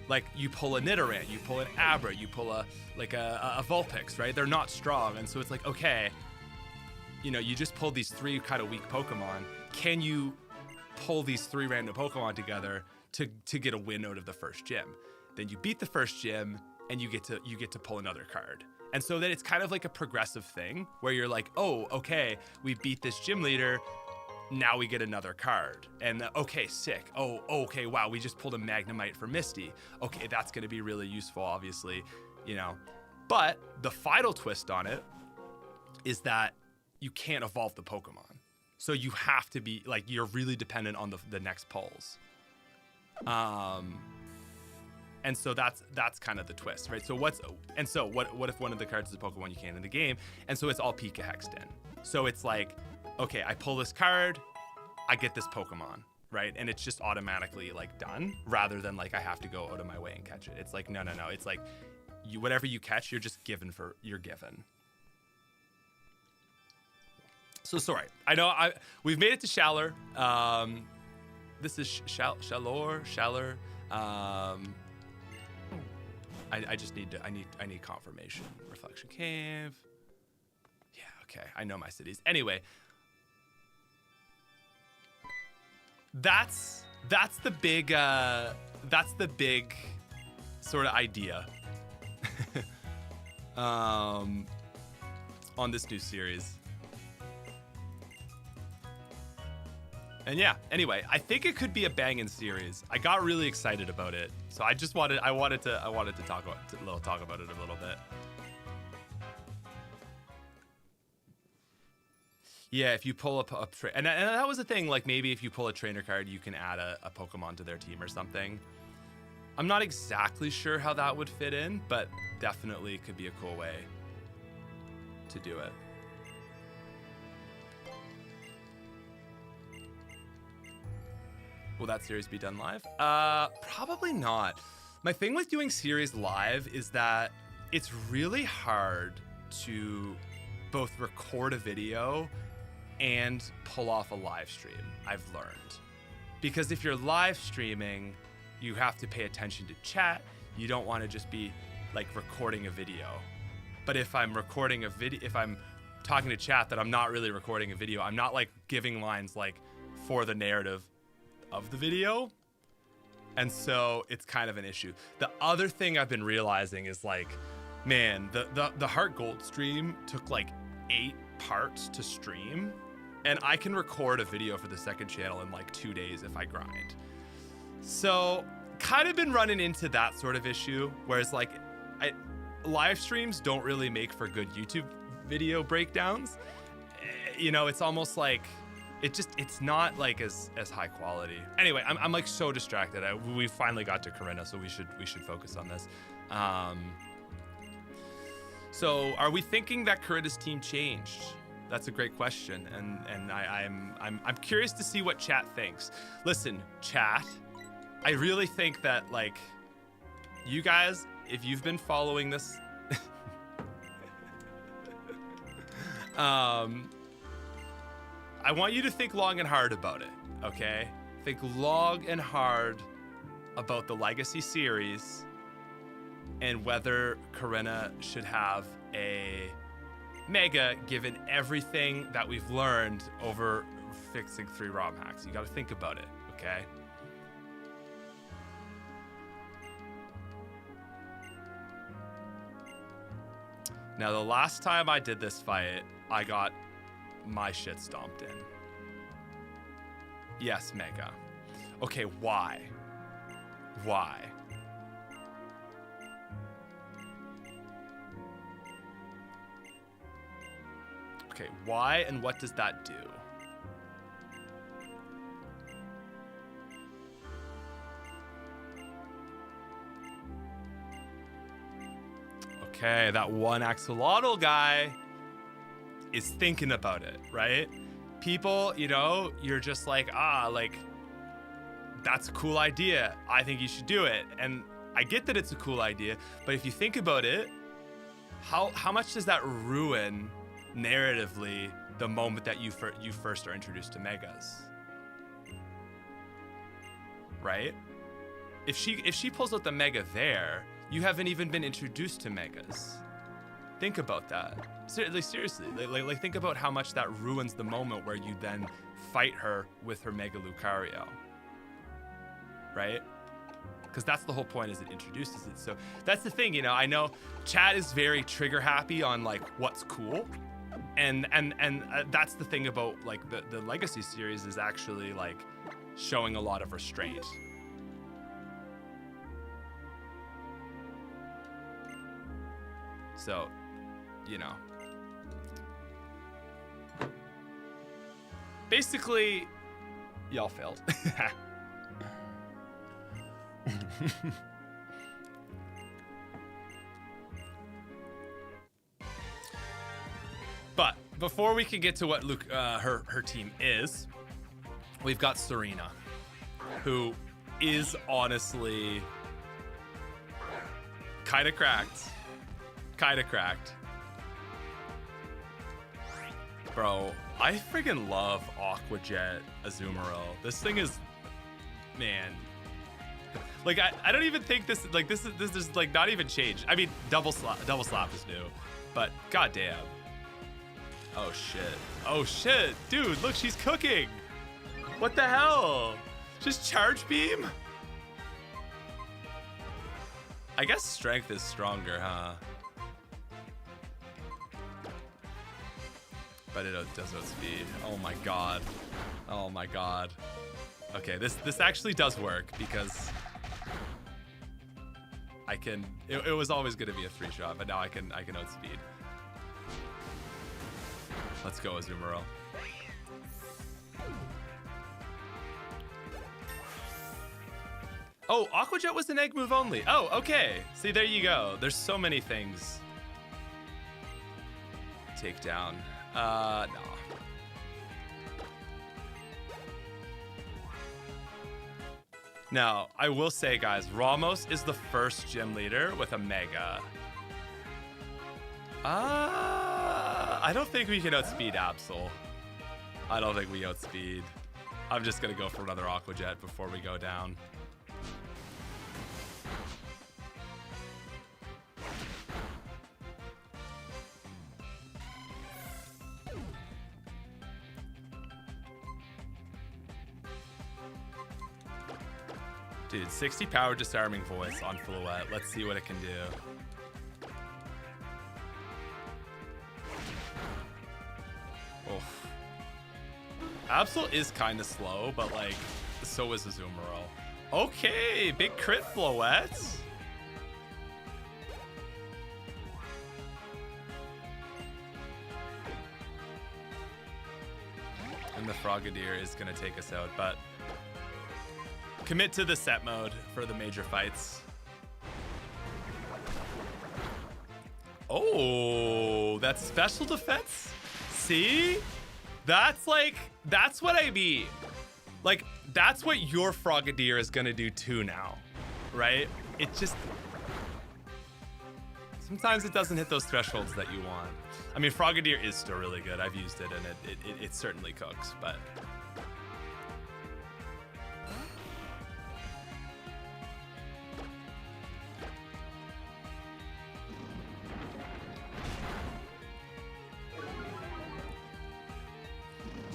like you pull a Nidoran, you pull an Abra, you pull a Vulpix, right? They're not strong. And so it's like, okay, you know, you just pulled these 3 kind of weak Pokemon. Can you pull these 3 random Pokemon together to get a win out of the first gym? Then you beat the first gym, and you get to pull another card. And so then it's kind of like a progressive thing where you're like, oh, okay, we beat this gym leader, now we get another card. And okay, sick. Oh, okay, wow, we just pulled a Magnemite for Misty. Okay, that's gonna be really useful, obviously, you know. But the final twist on it is that you can't evolve the Pokemon. So you have to be, like, you're really dependent on the next pulls. And so that's kind of the twist, right? So what if one of the cards is a Pokemon you can in the game? And so it's all Pika hexed in. So it's like, okay, I pull this card, I get this Pokemon, right? And it's just automatically like done, rather than like I have to go out of my way and catch it. It's like, no. It's like whatever you catch, you're just given. So sorry, I know we've made it to Shaller. This is Shaller. I just need to, I need confirmation. Reflection Cave. Yeah, okay. I know my cities. Anyway, that's the big sort of idea on this new series. And yeah, anyway, I think it could be a banging series. I got really excited about it, so I wanted to talk about it a little bit. Yeah, if you pull up and that was the thing. Like maybe if you pull a trainer card, you can add a Pokemon to their team or something. I'm not exactly sure how that would fit in, but definitely could be a cool way to do it. Will that series be done live? Probably not. My thing with doing series live is that it's really hard to both record a video and pull off a live stream, I've learned. Because if you're live streaming, you have to pay attention to chat. You don't want to just be like recording a video. But if I'm recording a video, if I'm talking to chat that I'm not really recording a video, I'm not like giving lines like for the narrative of the video. And so it's kind of an issue. The other thing I've been realizing is like, man, the Heart Gold stream took like 8 parts to stream, and I can record a video for the second channel in like 2 days if I grind. So kind of been running into that sort of issue, whereas like live streams don't really make for good YouTube video breakdowns. You know, it's almost like it's not like as high quality. Anyway, I'm like so distracted. We finally got to Corinna, so we should focus on this. So are we thinking that Corinna's team changed? That's a great question, and I'm curious to see what chat thinks. Listen, chat, I really think that like you guys, if you've been following this, I want you to think long and hard about it, okay? Think long and hard about the Legacy series and whether Corinna should have a Mega given everything that we've learned over fixing 3 ROM hacks. You gotta think about it, okay? Now, the last time I did this fight, I got my shit stomped in. Yes, Mega. Okay, why? Why? Okay, why and what does that do? Okay, that one axolotl guy is thinking about it, right? People, you know, you're just like, like, that's a cool idea. I think you should do it. And I get that it's a cool idea, but if you think about it, how much does that ruin narratively the moment that you first are introduced to Megas? Right? If she pulls out the Mega there, you haven't even been introduced to Megas. Think about that. Seriously, like think about how much that ruins the moment where you then fight her with her Mega Lucario. Right? Because that's the whole point, is it introduces it. So that's the thing, you know, I know chat is very trigger happy on like what's cool. And that's the thing about like the Legacy series is actually like showing a lot of restraint. So, you know, basically, y'all failed. But before we can get to what her team is, we've got Serena, who is honestly kind of cracked. Bro, I friggin' love Aqua Jet Azumarill. This thing is, man. Like I don't even think this is like not even changed. I mean, double slap is new, but goddamn. Oh shit. Oh shit, dude! Look, she's cooking. What the hell? Just charge beam? I guess strength is stronger, huh? But it does outspeed. Oh my god. Oh my god. Okay, this actually does work because I can. It was always going to be a 3-shot, but now I can outspeed. Let's go, Azumarill. Oh, Aqua Jet was an egg move only. Oh, okay. See, there you go. There's so many things. Take down. No. Now, I will say, guys, Ramos is the first gym leader with a Mega. I don't think we can outspeed Absol. I don't think we outspeed. I'm just gonna go for another Aqua Jet before we go down. Dude, 60 power disarming voice on Floette. Let's see what it can do. Oof. Absol is kind of slow, but like, so is Azumarill. Okay, big crit Floette. And the Frogadier is gonna take us out, but commit to the set mode for the major fights. Oh, that's special defense? See? That's like, that's what I mean. Like, that's what your Frogadier is gonna do too now, right? It just, sometimes it doesn't hit those thresholds that you want. I mean, Frogadier is still really good. I've used it and it certainly cooks, but.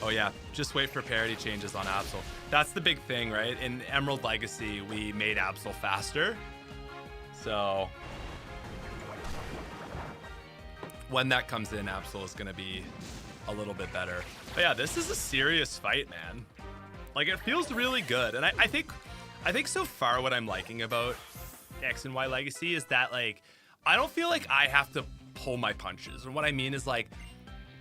Oh yeah, just wait for parity changes on Absol. That's the big thing, right? In Emerald Legacy, we made Absol faster. So when that comes in, Absol is gonna be a little bit better. But yeah, this is a serious fight, man. Like, it feels really good. And I think so far what I'm liking about X and Y Legacy is that, like, I don't feel like I have to pull my punches. And what I mean is, like,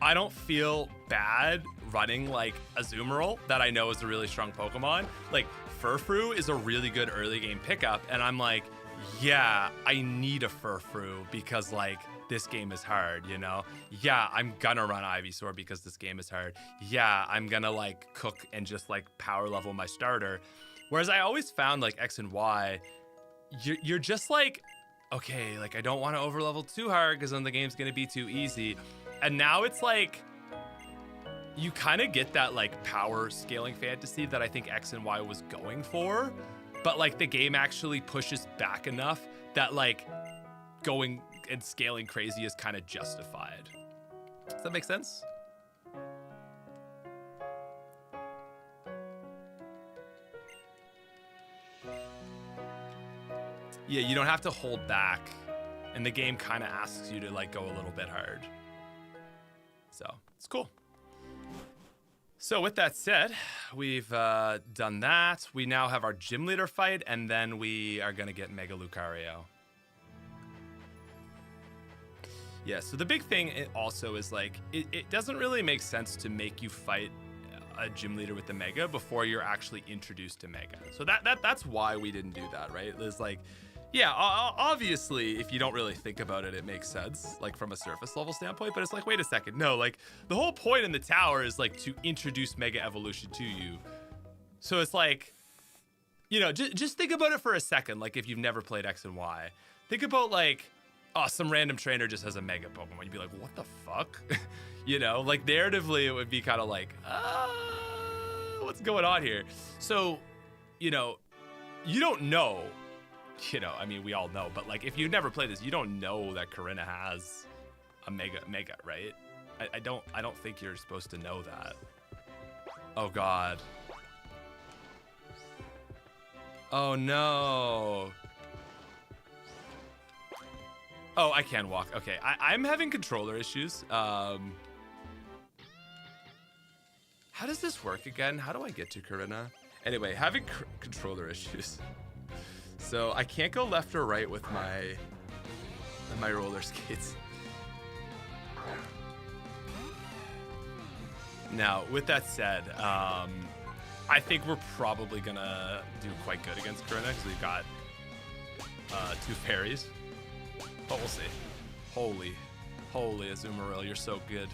I don't feel bad running like Azumarill that I know is a really strong Pokemon. Like, Furfrou is a really good early game pickup, and I'm like, yeah, I need a Furfrou because, like, this game is hard, you know? Yeah, I'm gonna run Ivysaur because this game is hard. Yeah, I'm gonna, like, cook and just, like, power level my starter. Whereas I always found, like, X and Y, you're just like, okay, like, I don't want to overlevel too hard because then the game's gonna be too easy. And now it's like, you kind of get that, like, power scaling fantasy that I think X and Y was going for, but, like, the game actually pushes back enough that, like, going and scaling crazy is kind of justified. Does that make sense? Yeah, you don't have to hold back, and the game kind of asks you to, like, go a little bit hard. So, it's cool. So with that said, we've done that. We now have our gym leader fight, and then we are gonna get Mega Lucario. Yeah, so the big thing also is, like, it doesn't really make sense to make you fight a gym leader with the Mega before you're actually introduced to Mega. So that's why we didn't do that, right? It's like, yeah, obviously, if you don't really think about it, it makes sense, like, from a surface level standpoint, but it's like, wait a second, no, like, the whole point in the tower is, like, to introduce Mega Evolution to you. So it's like, you know, just think about it for a second, like, if you've never played X and Y. Think about, like, oh, some random trainer just has a Mega Pokemon. You'd be like, what the fuck? You know, like, narratively, it would be kind of like, what's going on here? So, you know, you don't know you know, I mean, we all know, but like if you never play this, you don't know that Karina has a mega, right? I don't think you're supposed to know that. Oh God. Oh no. Oh, I can walk. Okay, I'm having controller issues. How does this work again? How do I get to Karina? Anyway, having controller issues. So I can't go left or right with my roller skates. Now, with that said, I think we're probably gonna do quite good against Karina because we've got 2 fairies. But we'll see. Holy Azumarill, you're so good.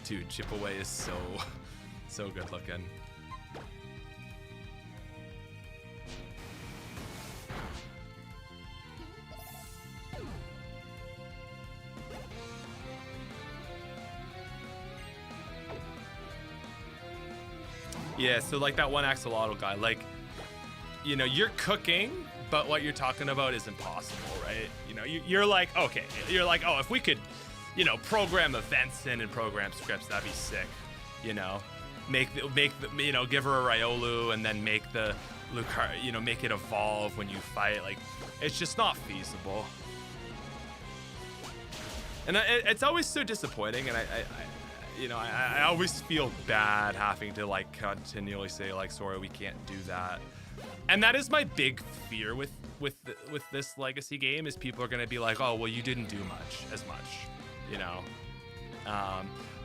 Dude, Chip Away is so good looking. Yeah, so like that one axolotl guy, like, you know, you're cooking, but what you're talking about is impossible, right? You know, you're like, okay, you're like, oh, if we could, you know, program events in and program scripts, that'd be sick. You know, make the, you know, give her a Riolu and then make the Lucario, you know, make it evolve when you fight. Like, it's just not feasible. And it's always so disappointing, and I always feel bad having to like continually say like, sorry, we can't do that. And that is my big fear with this legacy game is people are gonna be like, oh, well, you didn't do as much, you know.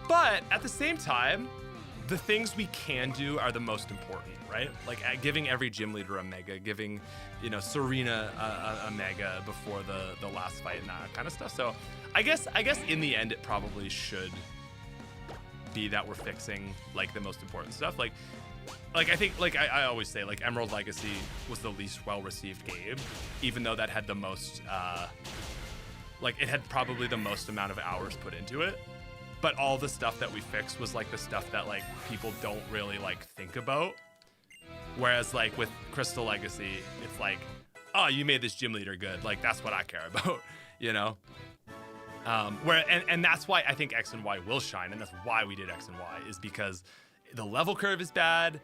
But at the same time, the things we can do are the most important, right? Like giving every gym leader a mega, giving, you know, Serena a mega before the last fight and that kind of stuff. So I guess in the end, it probably should be that we're fixing like the most important stuff. Like I think, like I always say, like Emerald Legacy was the least well-received game, even though that had the most, like it had probably the most amount of hours put into it. But all the stuff that we fixed was like the stuff that like people don't really like think about. Whereas like with Crystal Legacy, it's like, oh, you made this gym leader good. Like that's what I care about, you know? And that's why I think X and Y will shine, and that's why we did X and Y, is because the level curve is bad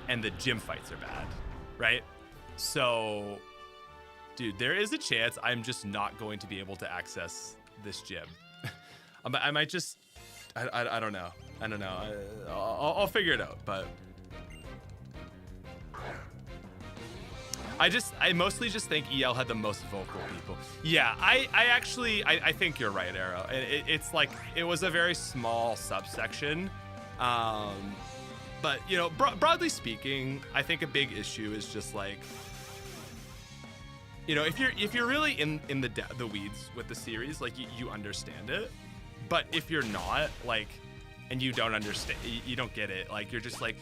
and the gym fights are bad, right? So, dude, there is a chance I'm just not going to be able to access this gym. I might just, I don't know. I don't know. I'll figure it out, but I mostly just think EL had the most vocal people. Yeah, I think you're right, Arrow. It's like, it was a very small subsection. But you know, broadly speaking, I think a big issue is just like, you know, if you're really in the weeds with the series, like you understand it. But if you're not, like, and you don't understand, you don't get it, like you're just like,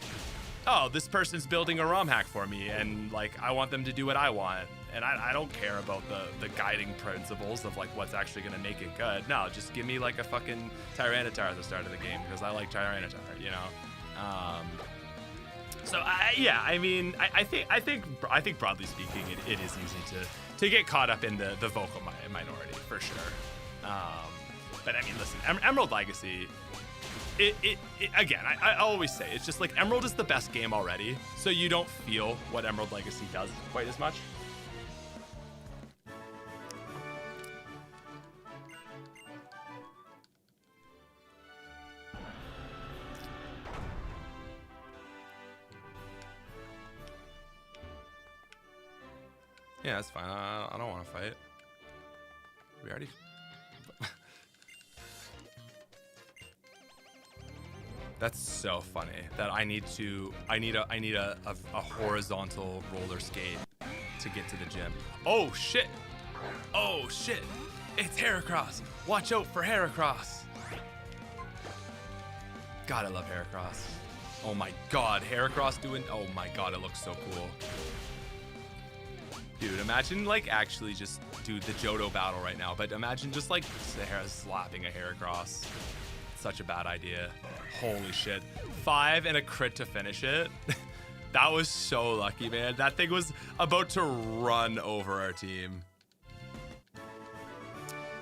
oh, this person's building a ROM hack for me, and like I want them to do what I want, and I don't care about the guiding principles of like what's actually gonna make it good. No, just give me like a fucking Tyranitar at the start of the game because I like Tyranitar, you know. So I mean, I think broadly speaking, it is easy to get caught up in the vocal minority for sure. But I mean, listen, Emerald Legacy. Again, I always say, it's just like Emerald is the best game already, so you don't feel what Emerald Legacy does quite as much. Yeah, that's fine. I don't want to fight. We already... That's so funny that I need a horizontal roller skate to get to the gym. Oh shit! Oh shit! It's Heracross! Watch out for Heracross! God, I love Heracross. Oh my god, Heracross doing... Oh my god, it looks so cool. Dude, imagine like actually just do the Johto battle right now, but imagine just like Sahara slapping a Heracross. Such a bad idea. Holy shit. 5 and a crit to finish it. That was so lucky, man. That thing was about to run over our team.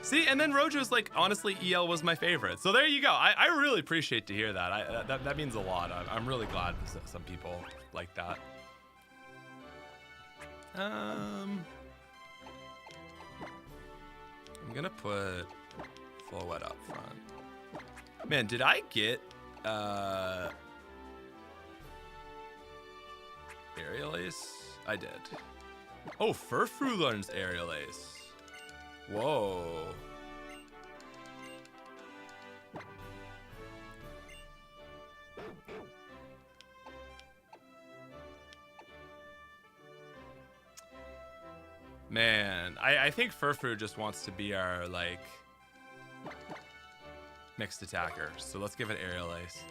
See, and then Rojo's like, honestly, EL was my favorite. So there you go. I really appreciate to hear that. That means a lot. I'm really glad that some people like that. I'm gonna put full wet up front. Man, did I get Aerial Ace? I did. Oh, Furfrou learns Aerial Ace. Whoa. Man, I think Furfrou just wants to be our, like, mixed attacker. So let's give it Aerial Ace.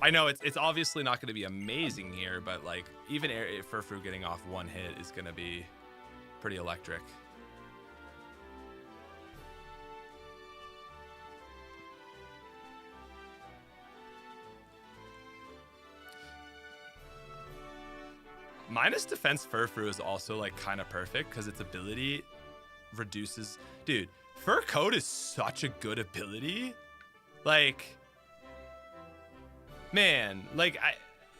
I know it's obviously not going to be amazing here, but, like, even Furfrou getting off one hit is going to be pretty electric. Minus defense Furfrou is also like kind of perfect because its ability reduces. Dude, Fur Coat is such a good ability. Like, man, like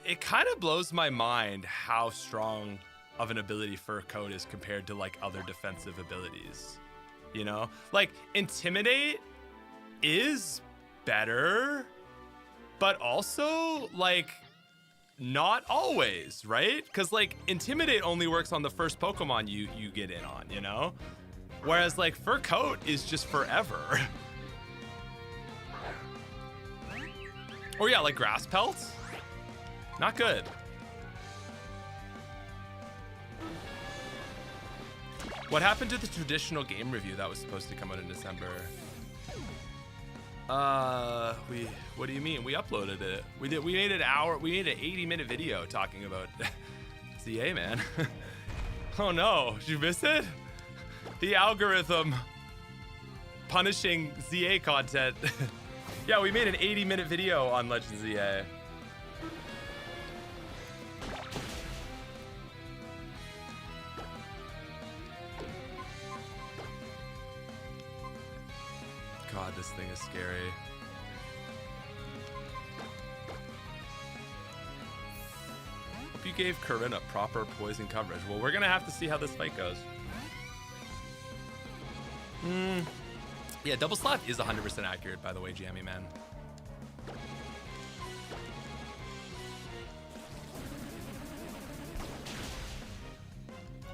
it kind of blows my mind how strong of an ability Fur Coat is compared to like other defensive abilities. You know, like Intimidate is better, but also like not always, right? Because like Intimidate only works on the first Pokemon you get in on, you know? Whereas like Fur Coat is just forever. Or yeah, like Grass Pelts. Not good. What happened to the traditional game review that was supposed to come out in December? What do you mean? We uploaded it. We made an 80-minute video talking about ZA, man. Oh no, did you miss it? The algorithm punishing ZA content. Yeah, we made an 80-minute video on Legend ZA. God, this thing is scary. Hope you gave Corinna proper poison coverage. Well, we're gonna have to see how this fight goes. Yeah, double slap is 100% accurate, by the way, Jammy man.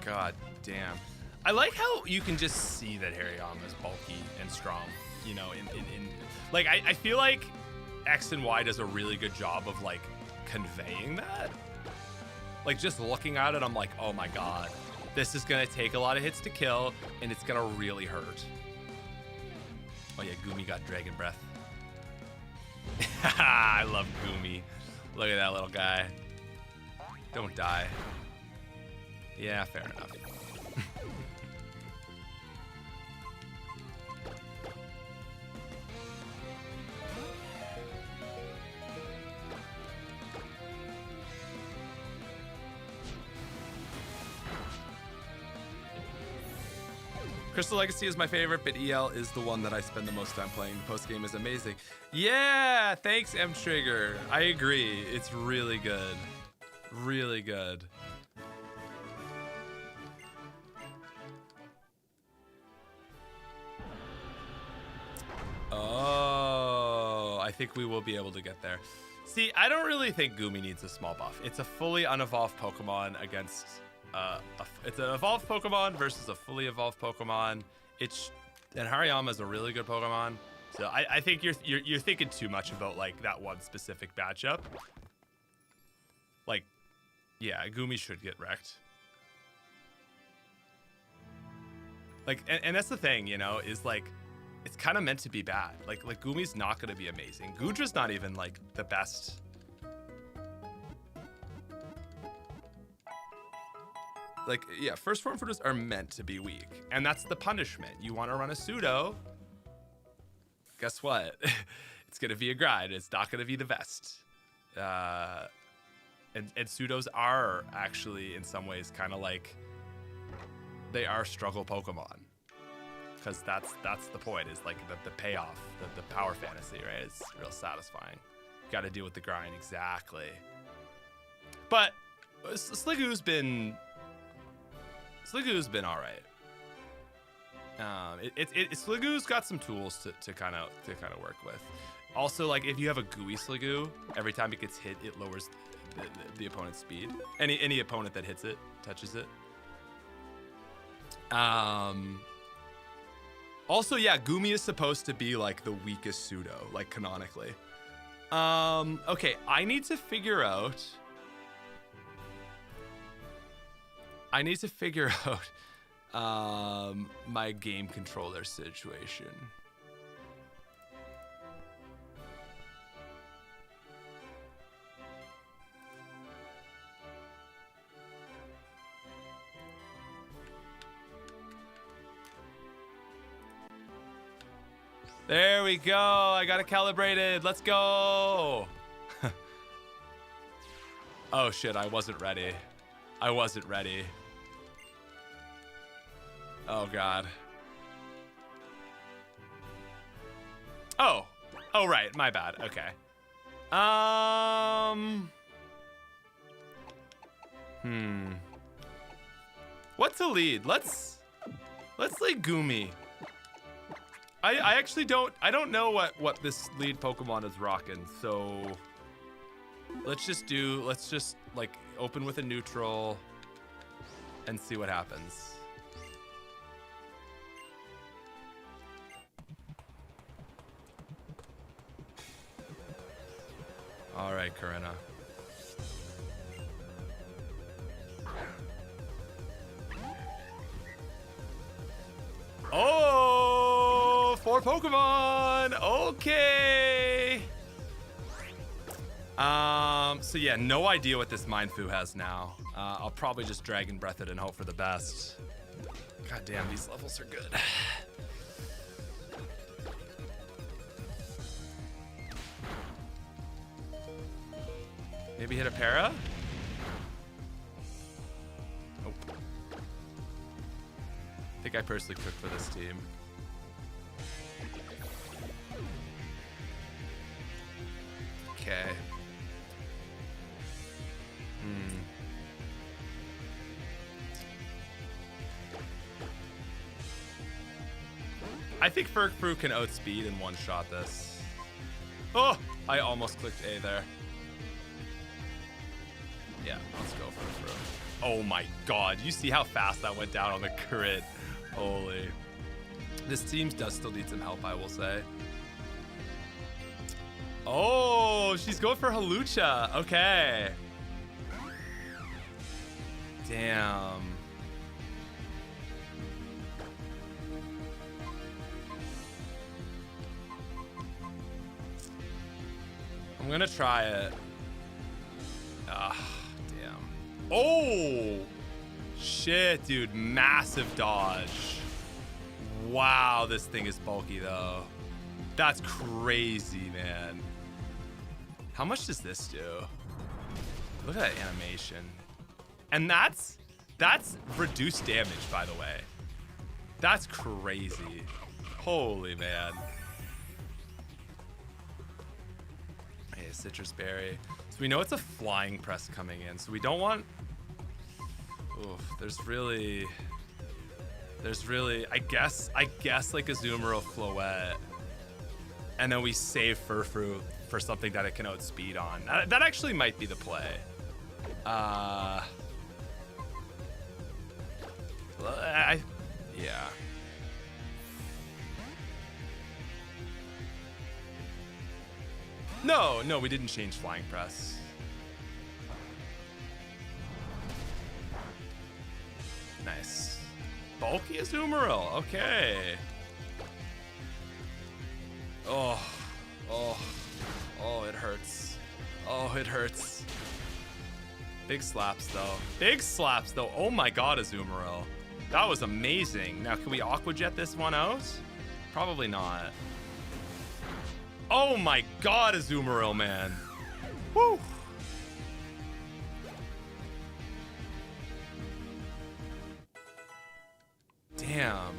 God damn. I like how you can just see that Hariyama is bulky and strong, you know, in like, I feel like X and Y does a really good job of like conveying that. Like just looking at it, I'm like, oh my God, this is gonna take a lot of hits to kill and it's gonna really hurt. Oh yeah, Gumi got Dragon Breath. I love Gumi. Look at that little guy. Don't die. Yeah, fair enough. Crystal Legacy is my favorite, but EL is the one that I spend the most time playing. The post game is amazing. Yeah, thanks, M Trigger. I agree. It's really good. Really good. Oh, I think we will be able to get there. See, I don't really think Gumi needs a small buff. It's a fully unevolved Pokemon against... it's an evolved Pokemon versus a fully evolved Pokemon. And Hariyama is a really good Pokemon. So I think you're thinking too much about like that one specific matchup. Like, yeah, Gumi should get wrecked. Like, and that's the thing, you know, is like, it's kind of meant to be bad. Like Gumi's not gonna be amazing. Gudra's not even like the best. Like, yeah, first form footers are meant to be weak. And that's the punishment. You want to run a pseudo. Guess what? It's going to be a grind. It's not going to be the best. And pseudos are actually in some ways kind of like they are struggle Pokemon, because that's the point, is like the payoff, the power fantasy, right? It's real satisfying. Got to deal with the grind, exactly. But Sligoo's been all right. Sligoo's got some tools to kind of work with. Also, like if you have a gooey Sligoo, every time it gets hit, it lowers the opponent's speed. Any opponent that hits it, touches it. Also, yeah, Goomy is supposed to be like the weakest pseudo, like canonically. Okay, I need to figure out my game controller situation. There we go. I got it calibrated. Let's go. Oh shit, I wasn't ready. Oh god. Oh right, my bad. Okay. What to lead? Let's lead Goomy. I actually don't know what this lead Pokemon is rocking, so let's just like open with a neutral and see what happens. All right, Karina. Oh, 4 Pokemon. Okay. So yeah, no idea what this Mindfu has now. I'll probably just Dragon Breath it and hope for the best. God damn, these levels are good. Maybe hit a para? Nope. I think I personally cooked for this team. Okay. I think Furfrou can outspeed and one-shot this. Oh! I almost clicked A there. Yeah, let's go Furfrou. Oh my god, you see how fast that went down on the crit? Holy. This team does still need some help, I will say. Oh, she's going for Hawlucha. Okay. Damn. I'm gonna try it. Ah, damn. Oh! Shit, dude. Massive dodge. Wow, this thing is bulky, though. That's crazy, man. How much does this do? Look at that animation. And that's reduced damage, by the way. That's crazy. Holy man. Hey, Citrus Berry. So we know it's a flying press coming in, so we don't want... Oof, there's really, I guess like a Azumarill Floette. And then we save Furfrou for something that it can outspeed on. That actually might be the play. Yeah. No, we didn't change Flying Press. Nice. Bulky Azumarill, okay. Oh, it hurts. Oh, it hurts. Big slaps, though. Oh my god, Azumarill. That was amazing. Now, can we Aqua Jet this one out? Probably not. Oh my god, Azumarill, man. Woo. Damn.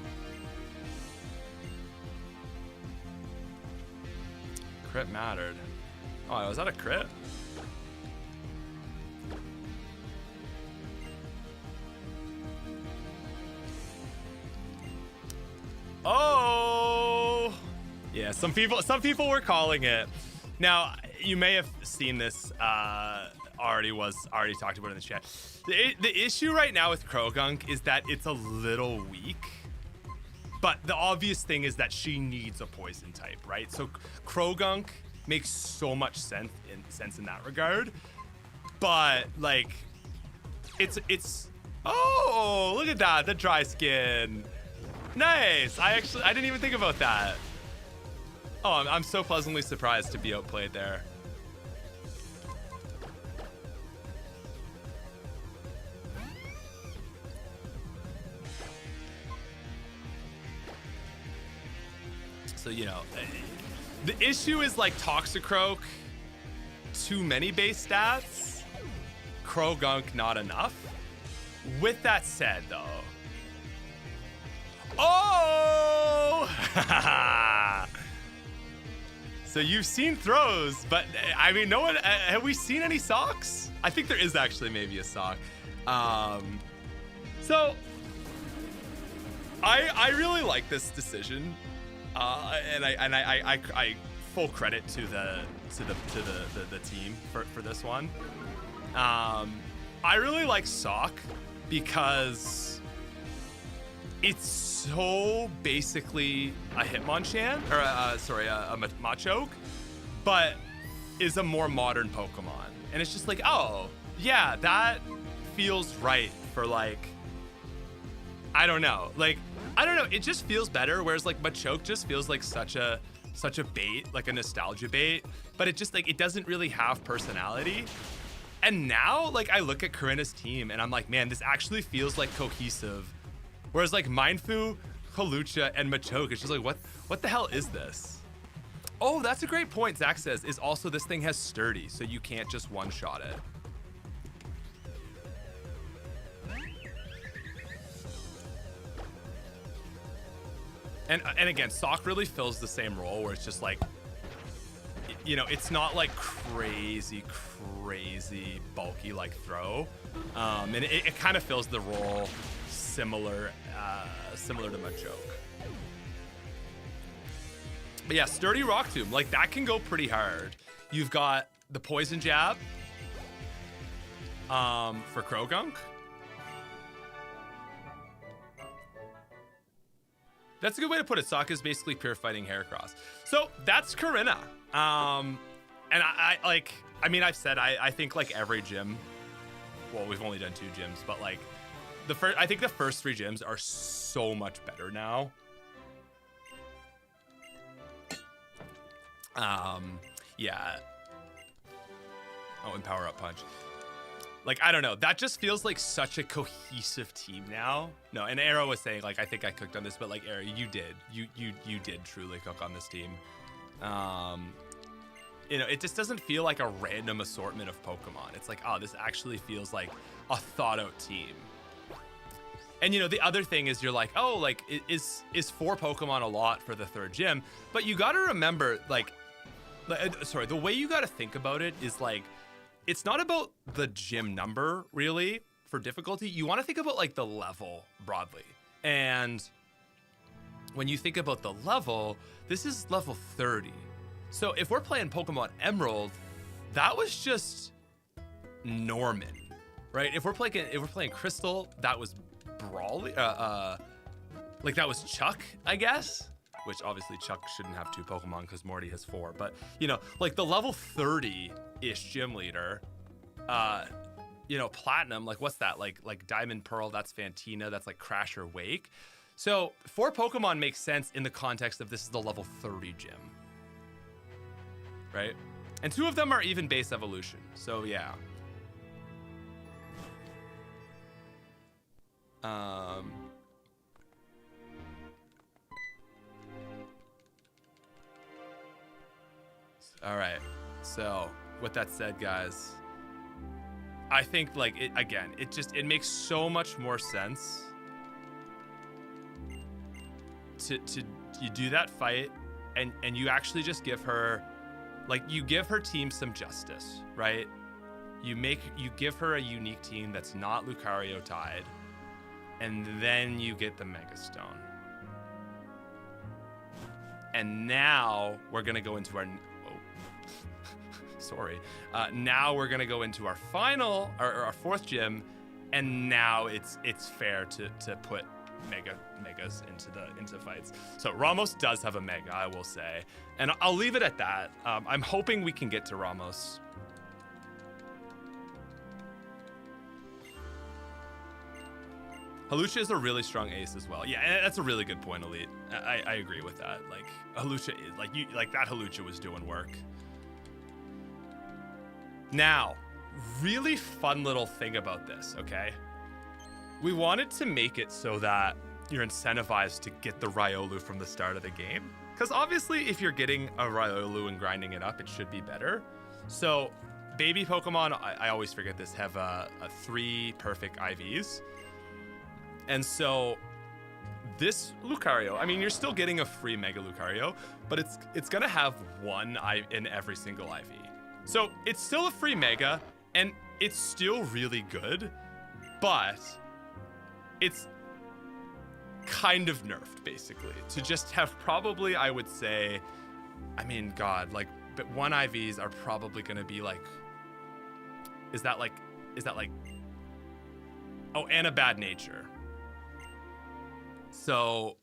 Crit mattered. Oh, was that a crit? Oh, yeah. Some people were calling it. Now, you may have seen this. Already talked about it in the chat. The issue right now with Krogunk is that it's a little weak. But the obvious thing is that she needs a poison type, right? So Krogunk makes so much sense in that regard. But like, it's. Oh, look at that! The dry skin. Nice. I didn't even think about that. Oh, I'm so pleasantly surprised to be outplayed there. So, you know, the issue is like Toxicroak, too many base stats, Krogunk not enough. With that said, though, oh! So you've seen throws, but I mean, no one, have we seen any socks? I think there is actually maybe a sock. So I really like this decision. And I full credit to the team for this one. I really like Sock because it's so basically a Hitmonchan, or a Machoke, but is a more modern Pokemon. And it's just like, oh yeah, that feels right for like, I don't know, it just feels better, whereas like Machoke just feels like such a bait, like a nostalgia bait, but it just like, it doesn't really have personality. And now like I look at Corinna's team and I'm like, man, this actually feels like cohesive. Whereas like Mindfu, Hawlucha, and Machoke, it's just like, what the hell is this? Oh, that's a great point, Zach says, is also this thing has sturdy, so you can't just one-shot it. And again, Sock really fills the same role where it's just like, you know, it's not like crazy bulky like throw. And it kind of fills the role similar to Machoke. But yeah, Sturdy Rock Tomb, like that can go pretty hard. You've got the Poison Jab for Krogunk. That's a good way to put it. Sock is basically pure fighting Heracross. So that's Corinna. And I mean, I've said, I think like every gym, well, we've only done 2 gyms, but like I think the first 3 gyms are so much better now. Yeah. Oh, and Power Up Punch. Like, I don't know. That just feels like such a cohesive team now. No, and Arrow was saying, like, I think I cooked on this, but like, Arrow, you did. You did truly cook on this team. You know, it just doesn't feel like a random assortment of Pokemon. It's like, oh, this actually feels like a thought out team. And you know, the other thing is you're like, oh, like, is 4 Pokemon a lot for the 3rd gym? But you gotta remember, like, sorry, the way you gotta think about it is like, it's not about the gym number really for difficulty. You want to think about like the level broadly. And when you think about the level, this is level 30. So if we're playing Pokemon Emerald, that was just Norman, right? If we're playing Crystal, that was Brawly, like that was Chuck, I guess. Which obviously Chuck shouldn't have 2 Pokemon because Morty has 4. But you know, like the level 30-ish gym leader, you know, Platinum, like what's that? Like Diamond Pearl, that's Fantina, that's like Crasher Wake. So 4 Pokemon makes sense in the context of this is the level 30 gym, right? And 2 of them are even base evolution. So yeah. All right, so with that said, guys, I think like it makes so much more sense you do that fight, and you actually just give her, like, you give her team some justice, right? You give her a unique team that's not Lucario tied, and then you get the Mega Stone. And now we're gonna go into our sorry. Now we're gonna go into our final, our fourth gym, and now it's fair to put megas into fights. So Ramos does have a mega, I will say, and I'll leave it at that. I'm hoping we can get to Ramos. Hawlucha is a really strong ace as well. Yeah, that's a really good point, Elite. I agree with that. Like Hawlucha, like that Hawlucha was doing work. Now, really fun little thing about this, okay? We wanted to make it so that you're incentivized to get the Riolu from the start of the game. Because obviously, if you're getting a Riolu and grinding it up, it should be better. So, baby Pokemon, I always forget this, have 3 perfect IVs. And so, this Lucario, I mean, you're still getting a free Mega Lucario, but it's gonna have 1 in every single IV. So it's still a free Mega, and it's still really good, but it's kind of nerfed, basically. To just have probably, I would say, I mean, God, like, but 1 IVs are probably gonna be like, is that like, oh, and a bad nature. So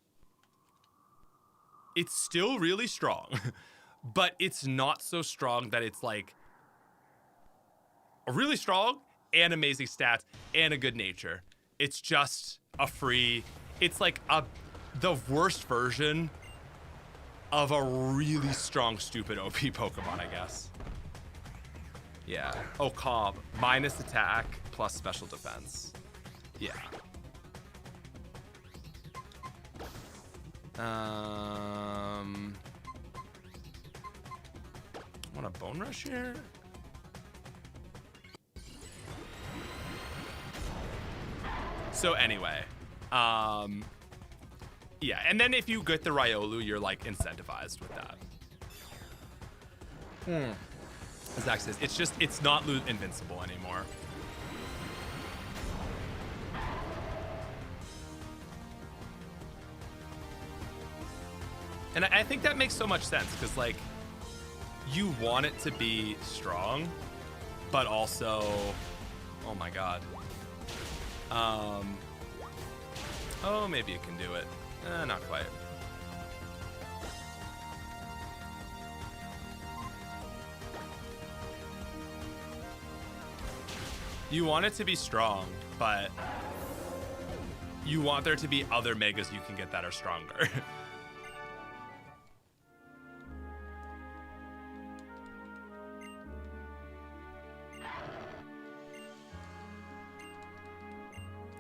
it's still really strong, but it's not so strong that it's like really strong and amazing stats and a good nature. It's just a free, it's like the worst version of a really strong, stupid OP Pokemon, I guess. Yeah. Oh, Cobb, minus attack plus special defense. Yeah. Want a Bone Rush here? So anyway, yeah, and then if you get the Riolu, you're like incentivized with that. As Zach says, it's not invincible anymore. And I think that makes so much sense, because like, you want it to be strong, but also, oh my God. Oh, maybe it can do it. Not quite. You want it to be strong, but you want there to be other megas you can get that are stronger.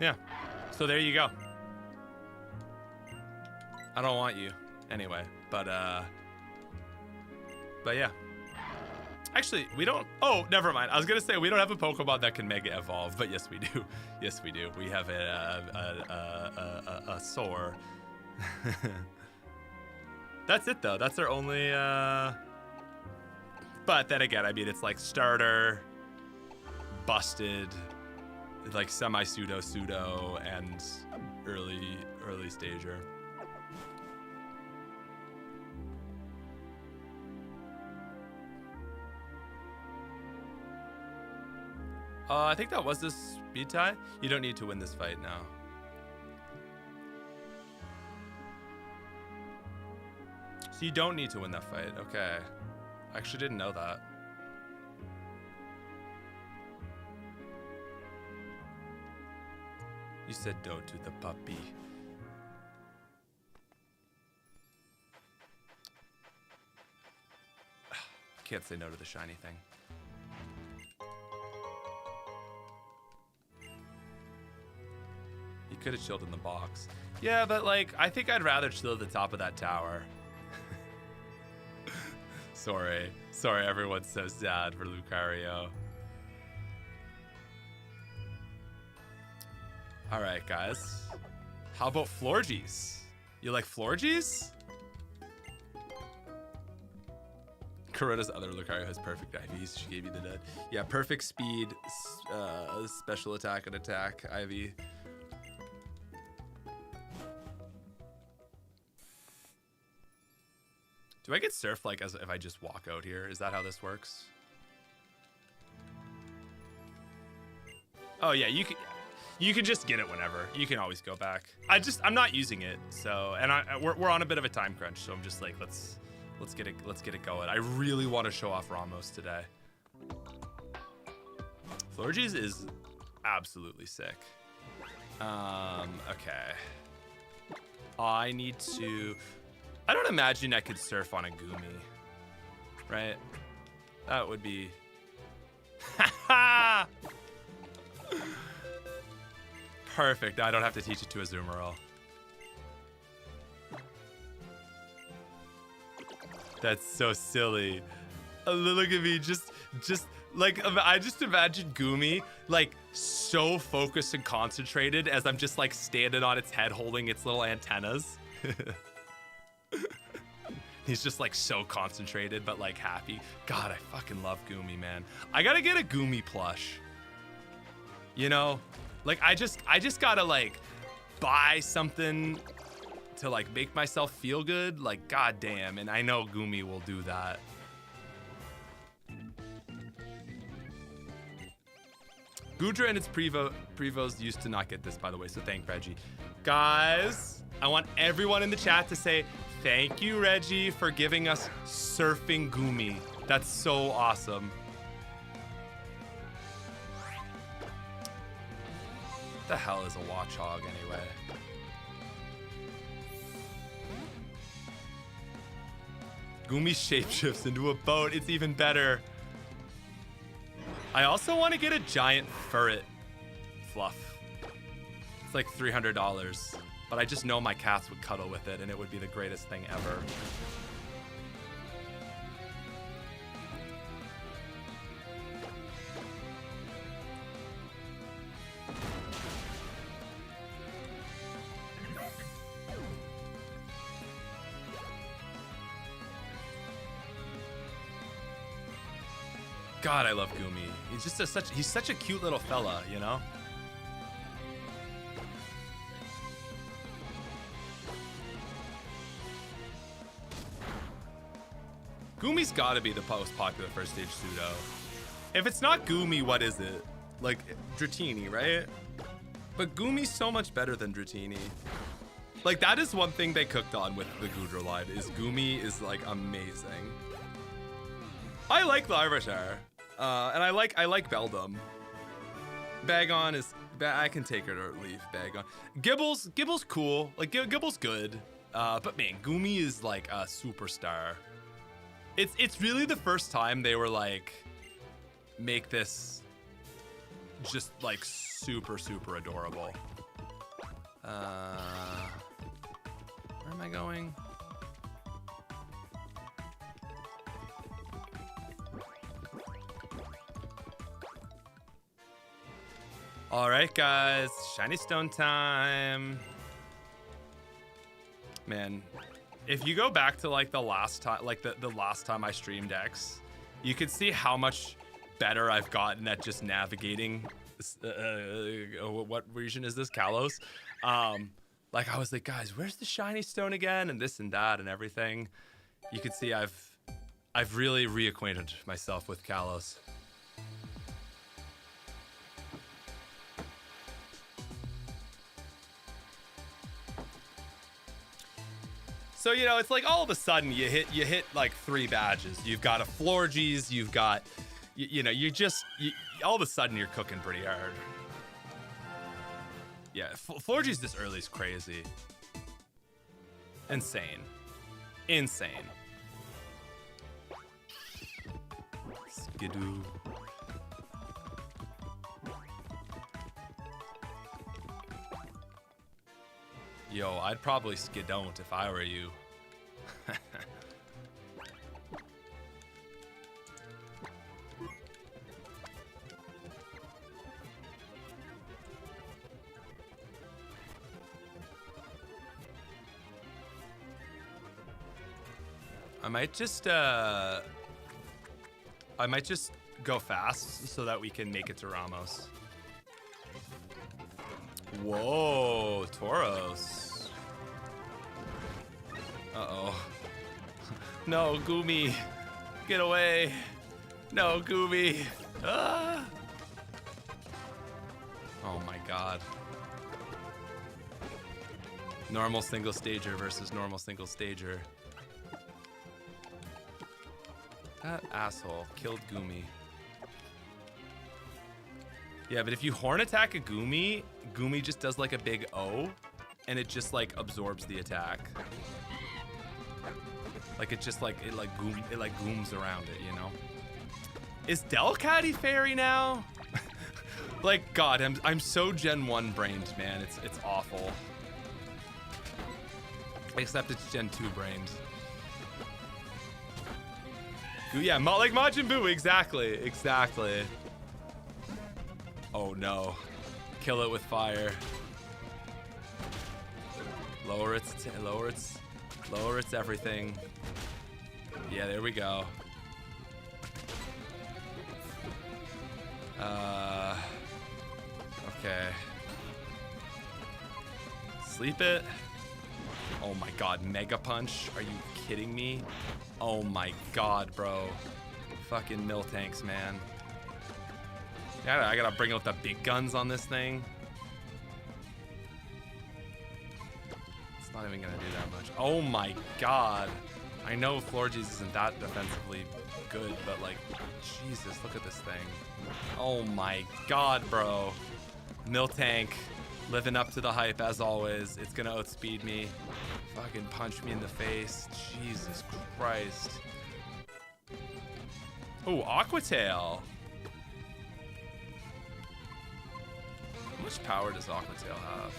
Yeah, so there you go. I don't want you anyway, but yeah. Actually, we don't, oh, never mind. I was gonna say we don't have a Pokemon that can Mega Evolve, but yes we do. Yes we do. We have a Soar. That's it though, that's our only, but then again, I mean, it's like starter, busted, like semi-pseudo, and early stager. I think that was the speed tie. You don't need to win this fight now. So you don't need to win that fight, okay. I actually didn't know that. You said no to the puppy. Can't say no to the shiny thing. You could have chilled in the box. Yeah, but like, I think I'd rather chill at the top of that tower. Sorry everyone's so sad for Lucario. All right, guys. How about Florges? You like Florges? Corona's other Lucario has perfect IVs. She gave you the dead. Yeah, perfect speed, special attack and attack, IV. Do I get surf like as if I just walk out here? Is that how this works? Oh yeah, you can just get it whenever. You can always go back. I'm not using it, so and we're on a bit of a time crunch, so I'm just like let's get it going. I really want to show off Ramos today. Florges is absolutely sick. Okay. I need to. I don't imagine I could surf on a Goomy, right? That would be. Perfect. I don't have to teach it to Azumarill. That's so silly. Look at me, just like I just imagine Goomy like so focused and concentrated as I'm just like standing on its head holding its little antennas. He's just like so concentrated but like happy. God, I fucking love Goomy, man. I gotta get a Goomy plush. You know, like I just gotta like buy something to like make myself feel good. Like goddamn, and I know Goomy will do that. Goodra and its prevos used to not get this, by the way, so thank Reggie. Guys, I want everyone in the chat to say thank you, Reggie, for giving us surfing Goomy. That's so awesome. What the hell is a Watchog anyway? Goomy shapeshifts into a boat. It's even better. I also want to get a giant furret fluff. It's like $300, but I just know my cats would cuddle with it and it would be the greatest thing ever. God, I love Goomy. He's just he's such a cute little fella, you know? Goomy's gotta be the most popular first stage pseudo. If it's not Goomy, what is it? Like, Dratini, right? But Goomy's so much better than Dratini. Like, that is one thing they cooked on with the Goodra line, is Goomy is, like, amazing. I like Larvitar. And I like Beldum. Bagon is, I can take it or leave Bagon. Gibble's cool. Like, Gibble's good. But man, Goomy is like a superstar. It's really the first time they were like, make this just like super adorable. Where am I going? All right, guys, shiny stone time. Man, if you go back to like the last time, like the last time I streamed X, you can see how much better I've gotten at just navigating. What region is this? Kalos. Like I was like, guys, where's the shiny stone again? And this and that and everything. You can see I've really reacquainted myself with Kalos. So, you know, it's like all of a sudden you hit like 3 badges. You've got a Florges, you've got, you know, all of a sudden you're cooking pretty hard. Yeah, Florges this early is crazy. Insane. Insane. Skidoo. Yo, I'd probably skidon't if I were you. I might just go fast so that we can make it to Ramos. Whoa, Tauros. Uh-oh. No, Goomy. Get away. No, Goomy. Ah. Oh my god. Normal single stager versus normal single stager. That asshole killed Goomy. Yeah, but if you horn attack a Goomy, Goomy just does like a big O, and it just like absorbs the attack. Like it just like it gooms around it, you know. Is Delcatty fairy now? Like God, I'm so Gen 1 brained, man. It's awful. Except it's Gen 2 brained. Yeah, like Majin Buu, exactly. Oh no. Kill it with fire. Lower its everything. Yeah, there we go. Okay. Sleep it. Oh my god, Mega Punch. Are you kidding me? Oh my god, bro. Fucking Miltanks, man. Yeah, I gotta bring out the big guns on this thing. It's not even gonna do that much. Oh my god. I know Florges isn't that defensively good, but like, Jesus, look at this thing. Oh my god, bro. Miltank living up to the hype as always. It's gonna outspeed me. Fucking punch me in the face. Jesus Christ. Oh, Aquatail. How much power does Aquatail have?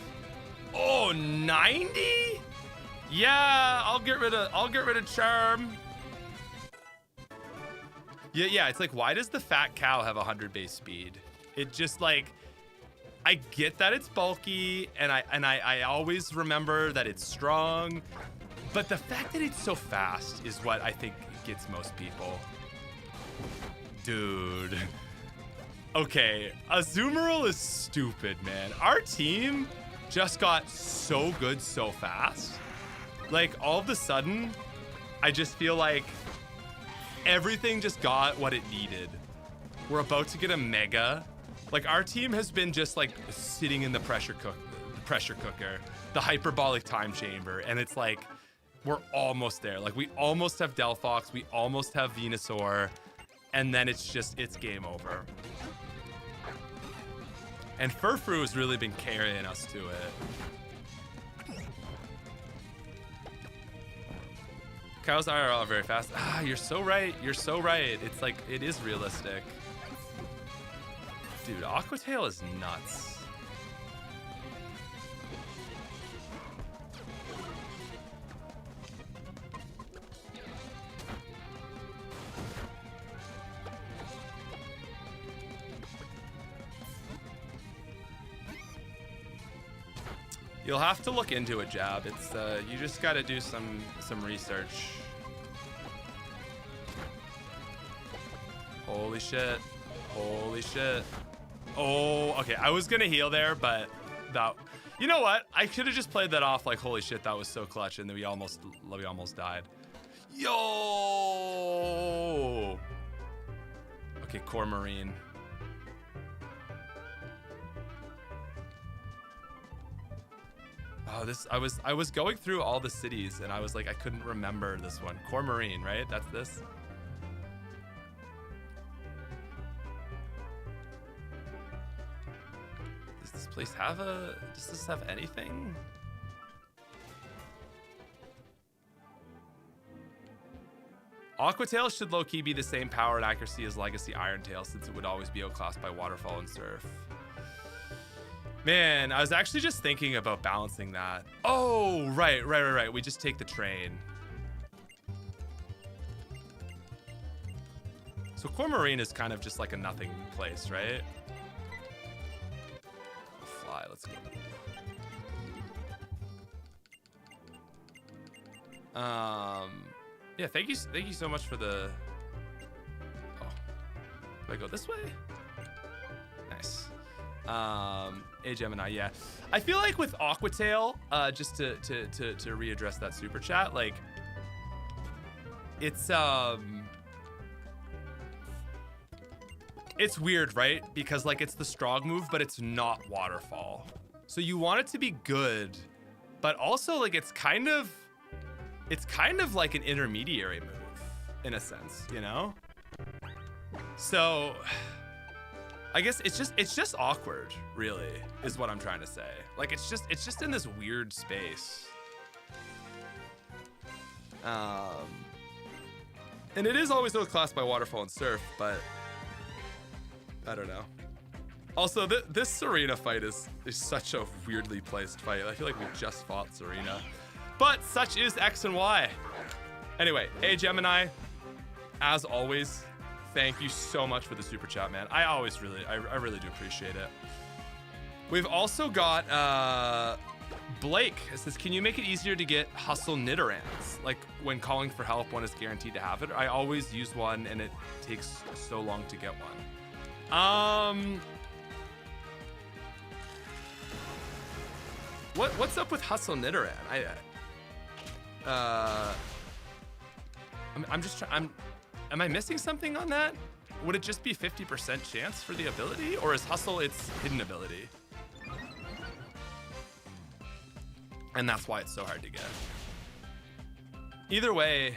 Oh, 90? Yeah, I'll get rid of Charm. Yeah, it's like, why does the fat cow have 100 base speed? It just like, I get that it's bulky, and I always remember that it's strong, but the fact that it's so fast is what I think gets most people. Dude. Okay, Azumarill is stupid, man. Our team just got so good so fast. Like, all of a sudden, I just feel like everything just got what it needed. We're about to get a Mega. Like, our team has been just like sitting in the pressure cooker, the hyperbolic time chamber, and it's like we're almost there. Like, we almost have Delphox, we almost have Venusaur, and then it's game over. And Furfrou has really been carrying us to it. Cows are very fast. Ah, you're so right. You're so right. It's like, it is realistic. Dude, Aquatail is nuts. You'll have to look into it, Jab. It's you just got to do some research. Holy shit. Holy shit. Oh, okay. I was gonna heal there, but that, you know what? I should have just played that off like, holy shit, that was so clutch, and then we almost died. Yo. Okay, Cormarine. Oh, this, I was going through all the cities, and I was like, I couldn't remember this one. Cormarine, right? That's this. Does this place have does this have anything? Aquatail should low-key be the same power and accuracy as Legacy Irontail, since it would always be outclassed by Waterfall and Surf. Man, I was actually just thinking about balancing that. Oh, right. We just take the train. So Cormarine is kind of just like a nothing place, right? Fly, let's go. Yeah, thank you so much for the... Oh, do I go this way? Nice. Hey Gemini, yeah. I feel like with Aquatail, just to readdress that super chat, like, it's weird, right? Because like it's the strong move, but it's not waterfall. So you want it to be good, but also like it's kind of like an intermediary move in a sense, you know? So I guess it's just awkward, really, is what I'm trying to say. Like it's just in this weird space. And it is always outclassed by waterfall and surf, but I don't know. Also, this Serena fight is such a weirdly placed fight. I feel like we just fought Serena. But such is X and Y. Anyway, hey Gemini, as always, thank you so much for the super chat, man. I really do appreciate it. We've also got Blake. It says, can you make it easier to get hustle Nidorans? Like when calling for help, one is guaranteed to have it. I always use one and it takes so long to get one. What's up with hustle Nidoran? Am I missing something on that? Would it just be 50% chance for the ability, or is hustle its hidden ability? And that's why it's so hard to get. Either way,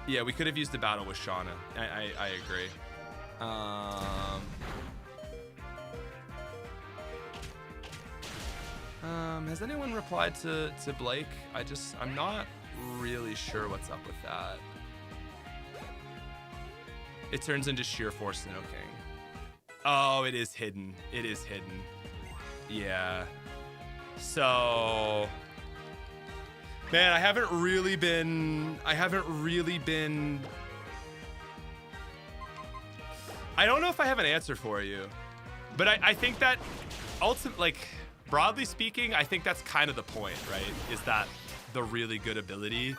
yeah, we could have used the battle with Shauna. I agree. Has anyone replied to Blake? I'm not really sure what's up with that. It turns into sheer force Sinnoh-King. Oh, it is hidden. It is hidden. Yeah. So, man, I haven't really been. I don't know if I have an answer for you, but I think that ultimately, like, broadly speaking, I think that's kind of the point, right? Is that the really good ability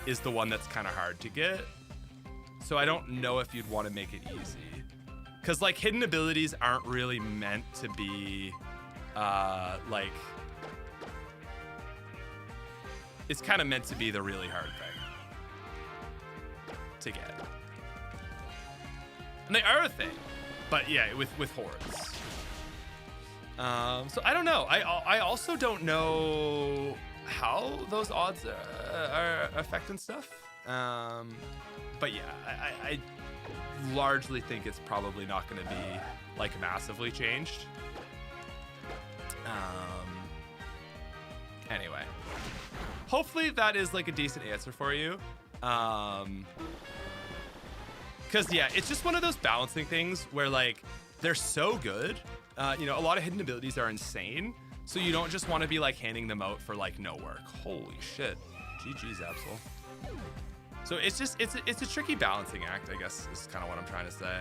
is the one that's kind of hard to get. So I don't know if you'd want to make it easy, because like hidden abilities aren't really meant to be like, it's kind of meant to be the really hard thing to get. And they are a thing, but yeah, with hordes. So I don't know. I also don't know how those odds are affecting stuff. But yeah, I largely think it's probably not going to be like massively changed. Anyway, hopefully that is like a decent answer for you. Because yeah, it's just one of those balancing things where like they're so good. You know, a lot of hidden abilities are insane, so you don't just want to be like handing them out for like no work. Holy shit. GG's, Absol. So it's just, it's a tricky balancing act, I guess, is kind of what I'm trying to say.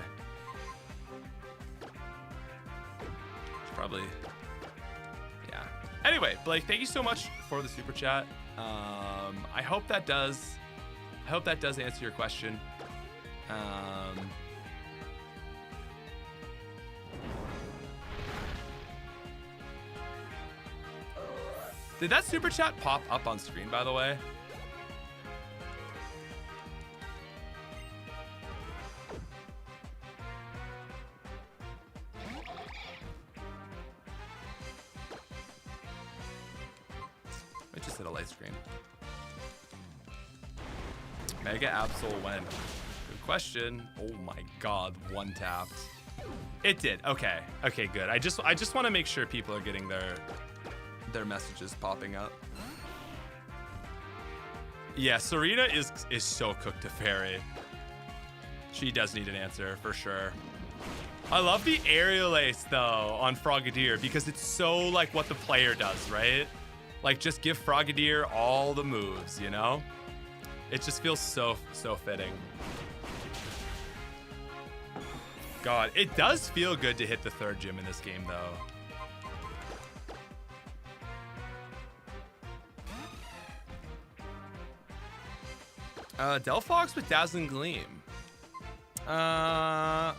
Probably, yeah. Anyway, Blake, thank you so much for the super chat. I hope that does answer your question. Did that super chat pop up on screen, by the way? I just hit a light screen. Mega Absol when? Good question. Oh my god, one tapped. It did. Okay. Okay, good. I just want to make sure people are getting their messages popping up. Yeah, Serena is so cooked to fairy. She does need an answer for sure. I love the aerial ace though on Frogadier because it's so like what the player does, right? Like just give Frogadier all the moves, you know? It just feels so fitting. God, it does feel good to hit the third gym in this game though. Delphox with Dazzling Gleam. I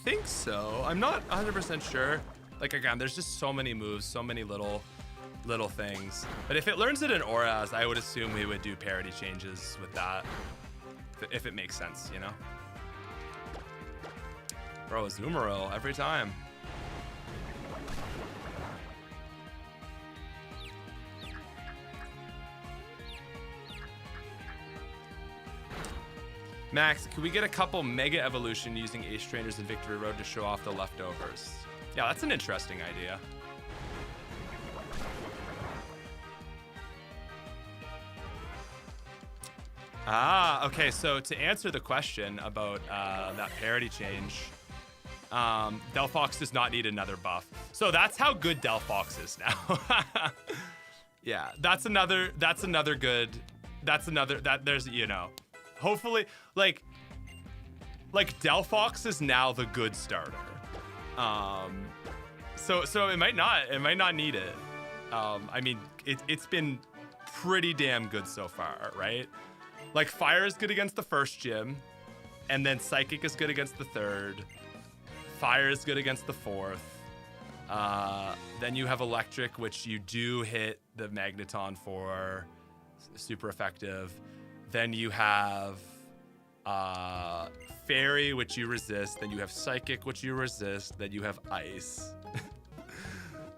think so. I'm not 100% sure. Like, again, there's just so many moves, so many little things. But if it learns it in auras, I would assume we would do parity changes with that. If it makes sense, you know? Bro, Azumarill every time. Max, can we get a couple Mega Evolution using Ace Trainers and Victory Road to show off the leftovers? Yeah, that's an interesting idea. Ah, okay, so to answer the question about that parity change, Delphox does not need another buff. So that's how good Delphox is now. Yeah, there's, you know, hopefully, like Delphox is now the good starter. So it might not need it. I mean, it's been pretty damn good so far, right? Like, Fire is good against the first gym, and then Psychic is good against the third. Fire is good against the fourth. Then you have Electric, which you do hit the Magneton for, super effective. Then you have Fairy, which you resist. Then you have Psychic, which you resist. Then you have Ice.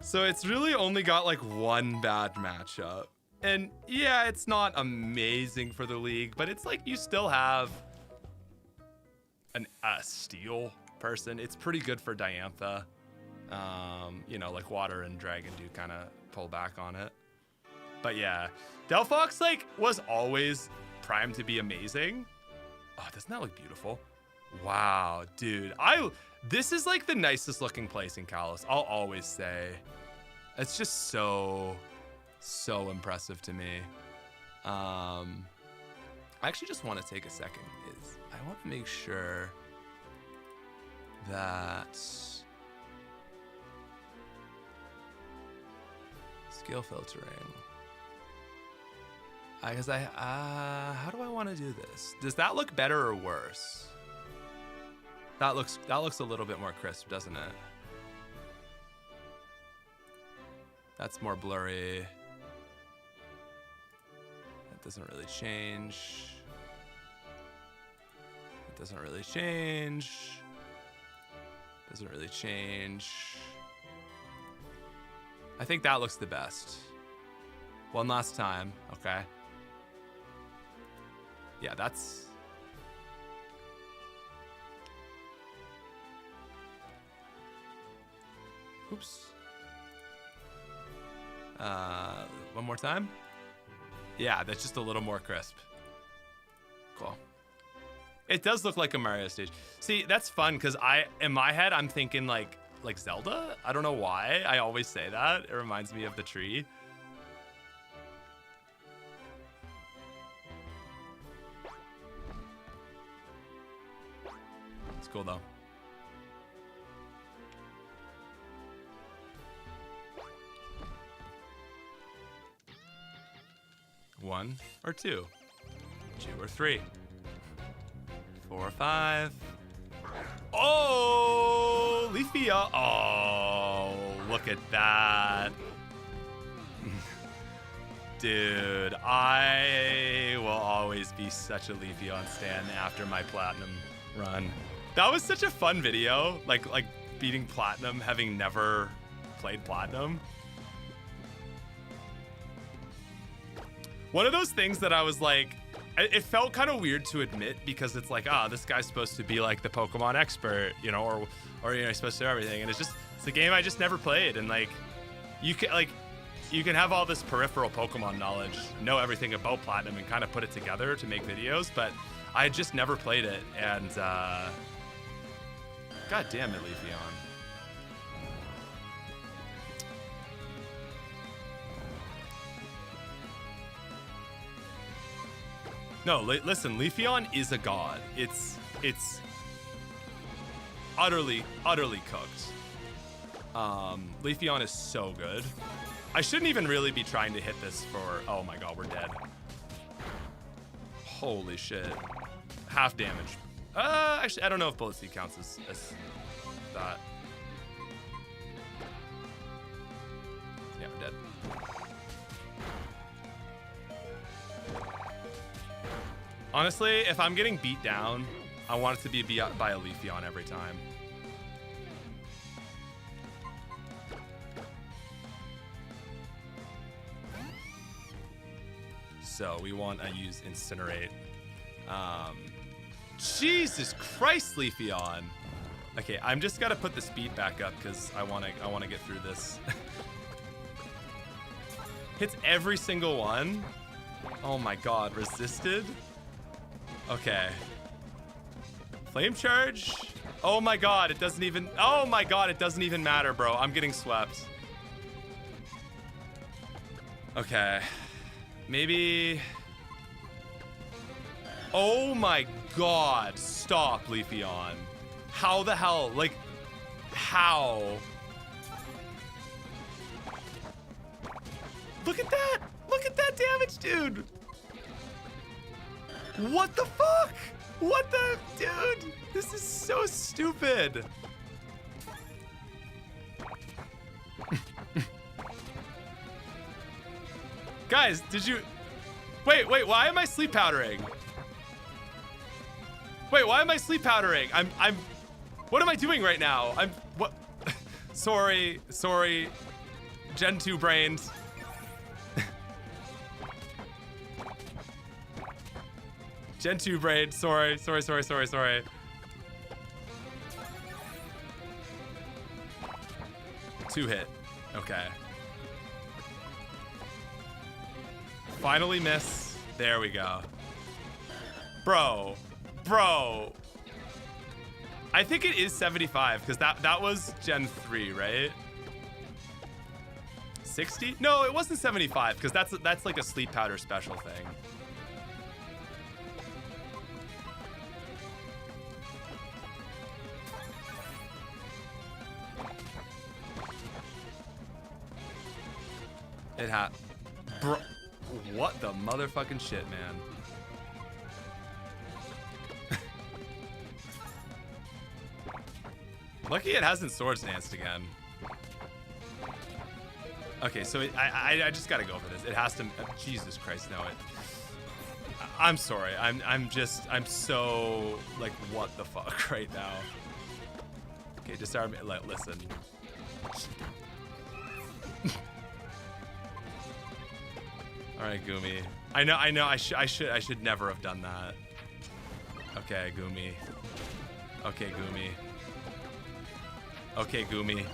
So it's really only got like one bad matchup. And yeah, it's not amazing for the league, but it's like you still have a Steel person. It's pretty good for Diantha. You know, like Water and Dragon do kind of pull back on it. But yeah, Delphox like was always primed to be amazing. Oh, doesn't that look beautiful? Wow, dude. This is like the nicest looking place in Kalos, I'll always say. It's just so impressive to me. I actually just want to take a second. I want to make sure that skill filtering. Because how do I want to do this? Does that look better or worse? That looks a little bit more crisp, doesn't it? That's more blurry. That doesn't really change. It doesn't really change. Doesn't really change. I think that looks the best. One last time, okay. Yeah, that's... Oops. One more time. Yeah, that's just a little more crisp. Cool. It does look like a Mario stage. See, that's fun because in my head, I'm thinking like Zelda. I don't know why. I always say that. It reminds me of the tree. It's cool though. One or two, 2 or 3, 4 or 5. Oh, Leafia. Oh, look at that. Dude, I will always be such a Leafeon stan after my Platinum run. That was such a fun video, like beating Platinum, having never played Platinum. One of those things that I was like, it felt kind of weird to admit because it's like, this guy's supposed to be like the Pokemon expert, you know, or you know, he's supposed to know everything. And it's a game I just never played. And like, you can have all this peripheral Pokemon knowledge, know everything about Platinum and kind of put it together to make videos, but I just never played it. And God damn it, Leafeon. No, listen, Leafeon is a god. It's utterly cooked. Leafeon is so good. I shouldn't even really be trying to hit this for, oh my god, we're dead. Holy shit. Half damage. Actually, I don't know if Bullet Seed counts as that. Yeah, we're dead. Honestly, if I'm getting beat down, I want it to be by a Leafeon every time. So we want to use Incinerate. Jesus Christ, Leafeon. Okay, I'm just gotta put the speed back up because I wanna get through this. Hits every single one. Oh my god, resisted. Okay. Flame charge. Oh my god, it doesn't even. Oh my god, it doesn't even matter, bro. I'm getting swept. Okay. Maybe. Oh my god, stop, Leafeon. How the hell? Like, how? Look at that! Look at that damage, dude! What the fuck? What the... Dude, this is so stupid. Guys, did you... Wait, why am I sleep powdering? Wait, why am I sleep powdering? I'm... What am I doing right now? What? Sorry. Gen 2 brains. Gen 2 brain, sorry. 2 hit, okay. Finally miss, there we go. Bro. I think it is 75, because that was Gen 3, right? 60? No, it wasn't 75, because that's like a sleep powder special thing. It bro, what the motherfucking shit, man. Lucky it hasn't Swords Danced again. Okay, so I just gotta go for this. It has to. Jesus Christ, no! I'm sorry. I'm so like, what the fuck right now? Okay, disarm it. Listen. All right, Gumi. I know. I should never have done that. Okay, Gumi. Okay, Gumi. Okay, Gumi.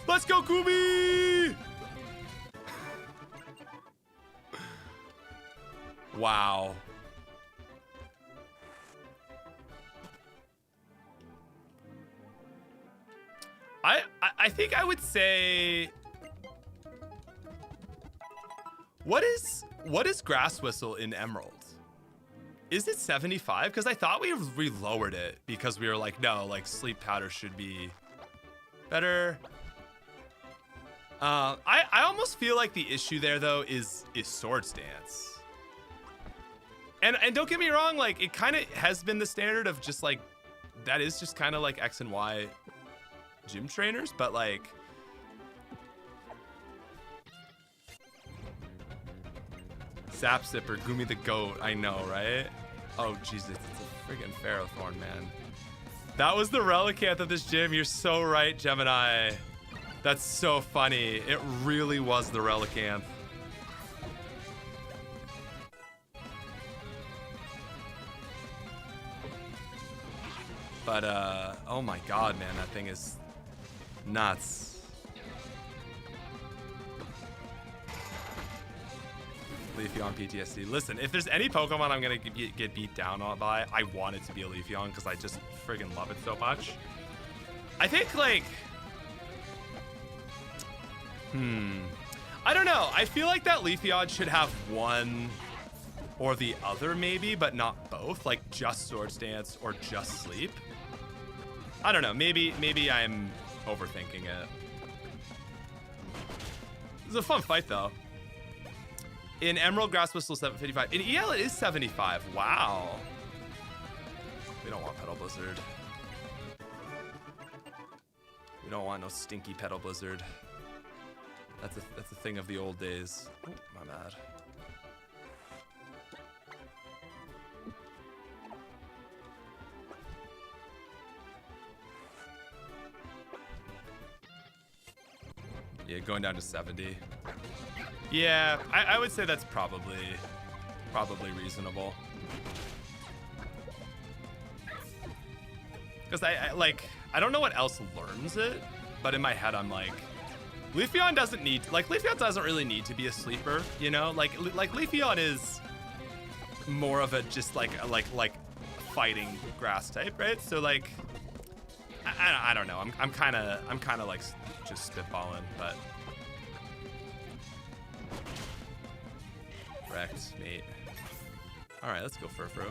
Let's go, Gumi! Wow. I think I would say. What is Grass Whistle in Emerald? Is it 75? Because I thought we lowered it because we were like, no, like sleep powder should be better. I almost feel like the issue there though is Swords Dance. And don't get me wrong, like it kind of has been the standard of just like that is just kind of like X and Y gym trainers, but like Sap Sipper, Gumi the Goat, I know, right? Oh, Jesus, it's a friggin' Ferrothorn, man. That was the Relicanth of this gym. You're so right, Gemini. That's so funny. It really was the Relicanth. But, oh my god, man, that thing is nuts. Leafeon PTSD. Listen, if there's any Pokemon I'm gonna get beat down by, I want it to be a Leafeon because I just friggin' love it so much. I think like, I don't know. I feel like that Leafeon should have one or the other maybe, but not both. Like just Swords Dance or just Sleep. I don't know. Maybe I'm overthinking it. It was a fun fight though. In Emerald, Grass Whistle 755. In EL, it is 75. Wow. We don't want Petal Blizzard. We don't want no stinky Petal Blizzard. That's a thing of the old days. Oh, my bad. Yeah, going down to 70. Yeah, I would say that's probably reasonable. Because I don't know what else learns it, but in my head I'm like, Leafeon doesn't need, Leafeon doesn't really need to be a sleeper, you know? Like Leafeon is more of a just like fighting grass type, right? So like, I don't know. I'm kind of like just spitballing, but wrecked, mate. All right, let's go Furfrou.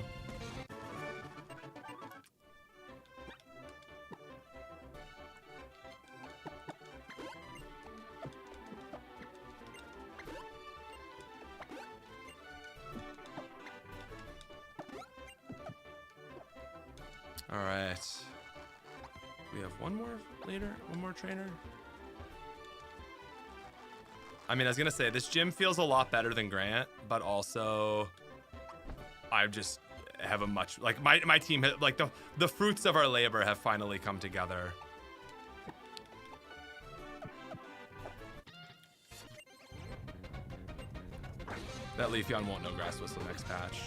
All right. We have one more leader, one more trainer. I mean, I was gonna say this gym feels a lot better than Grant, but also I just have a much my team like the fruits of our labor have finally come together. That Leafeon won't know Grass Whistle next patch.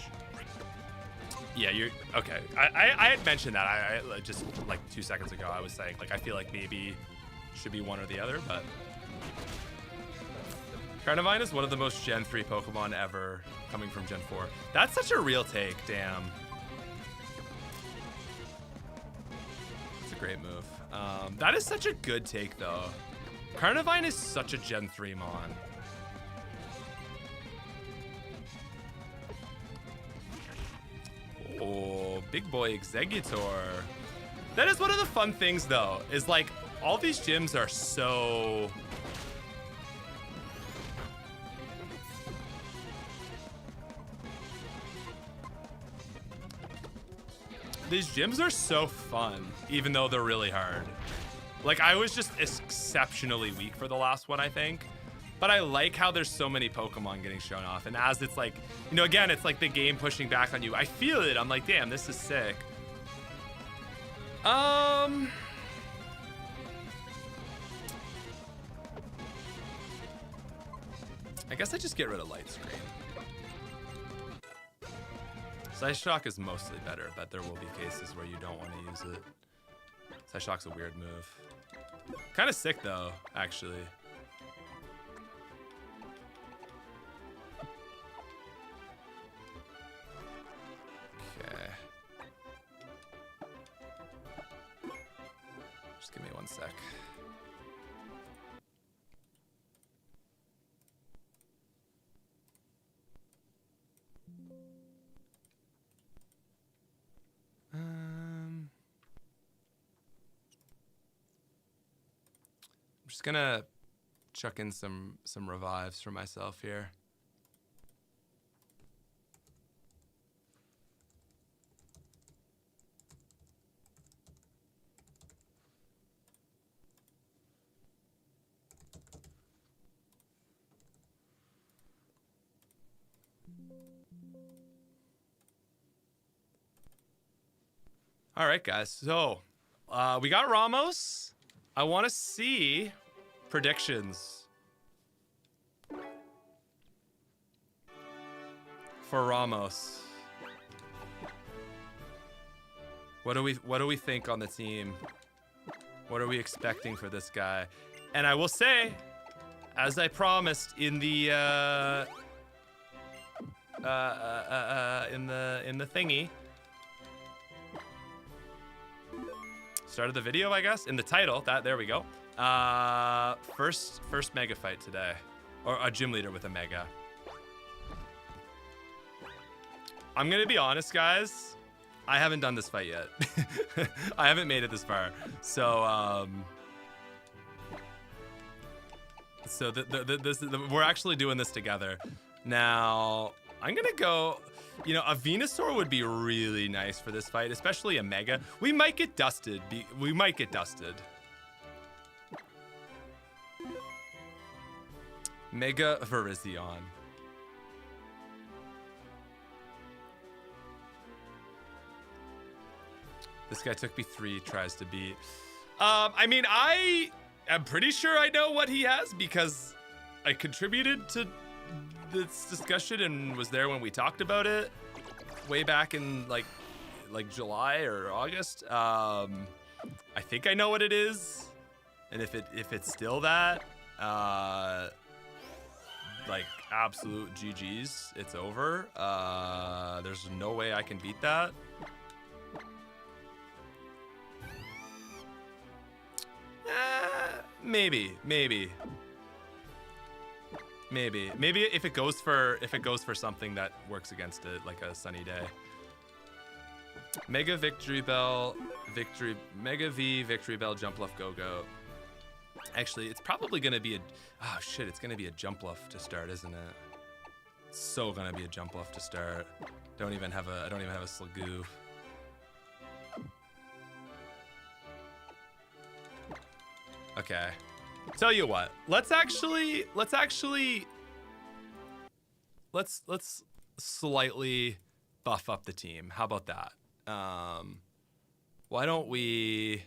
Yeah, you're okay. I had mentioned that I just like 2 seconds ago. I was saying like I feel like maybe should be one or the other, but Carnivine is one of the most Gen 3 Pokemon ever, coming from Gen 4. That's such a real take, damn. It's a great move. That is such a good take though. Carnivine is such a Gen 3 mon. Oh, big boy Exeggutor. That is one of the fun things though, is like all these gyms are so... These gyms are so fun, even though they're really hard. Like I was just exceptionally weak for the last one, I think. But I like how there's so many Pokemon getting shown off. And as it's like, you know, again, it's like the game pushing back on you. I feel it. I'm like, damn, this is sick. I guess I just get rid of Light Screen. Psyshock is mostly better, but there will be cases where you don't want to use it. Psyshock's a weird move. Kind of sick though, actually. Okay. Just give me 1 sec. I'm just gonna chuck in some revives for myself here. All right, guys. So we got Ramos. I want to see predictions for Ramos. What do we think on the team? What are we expecting for this guy? And I will say, as I promised in the in the thingy. Started the video, I guess, in the title. There we go. First mega fight today, or a gym leader with a mega. I'm gonna be honest, guys. I haven't done this fight yet. I haven't made it this far. So we're actually doing this together. Now, I'm gonna go, you know, a Venusaur would be really nice for this fight, especially a Mega. We might get dusted. We might get dusted. Mega Virizion. This guy took me 3 tries to beat. I mean, I am pretty sure I know what he has because I contributed to this discussion and was there when we talked about it way back in like July or August. I think I know what it is, and if it's still that, like absolute GG's, it's over. There's no way I can beat that. Maybe if it goes for something that works against it, like a sunny day. Mega Victory Bell, Mega V Victory Bell, Jump Left Go Go. Actually, it's probably gonna be it's gonna be a Jump Left to start, isn't it? It's so gonna be a Jump Left to start. I don't even have a Slagoo. Okay. Tell you what, let's slightly buff up the team. How about that? Why don't we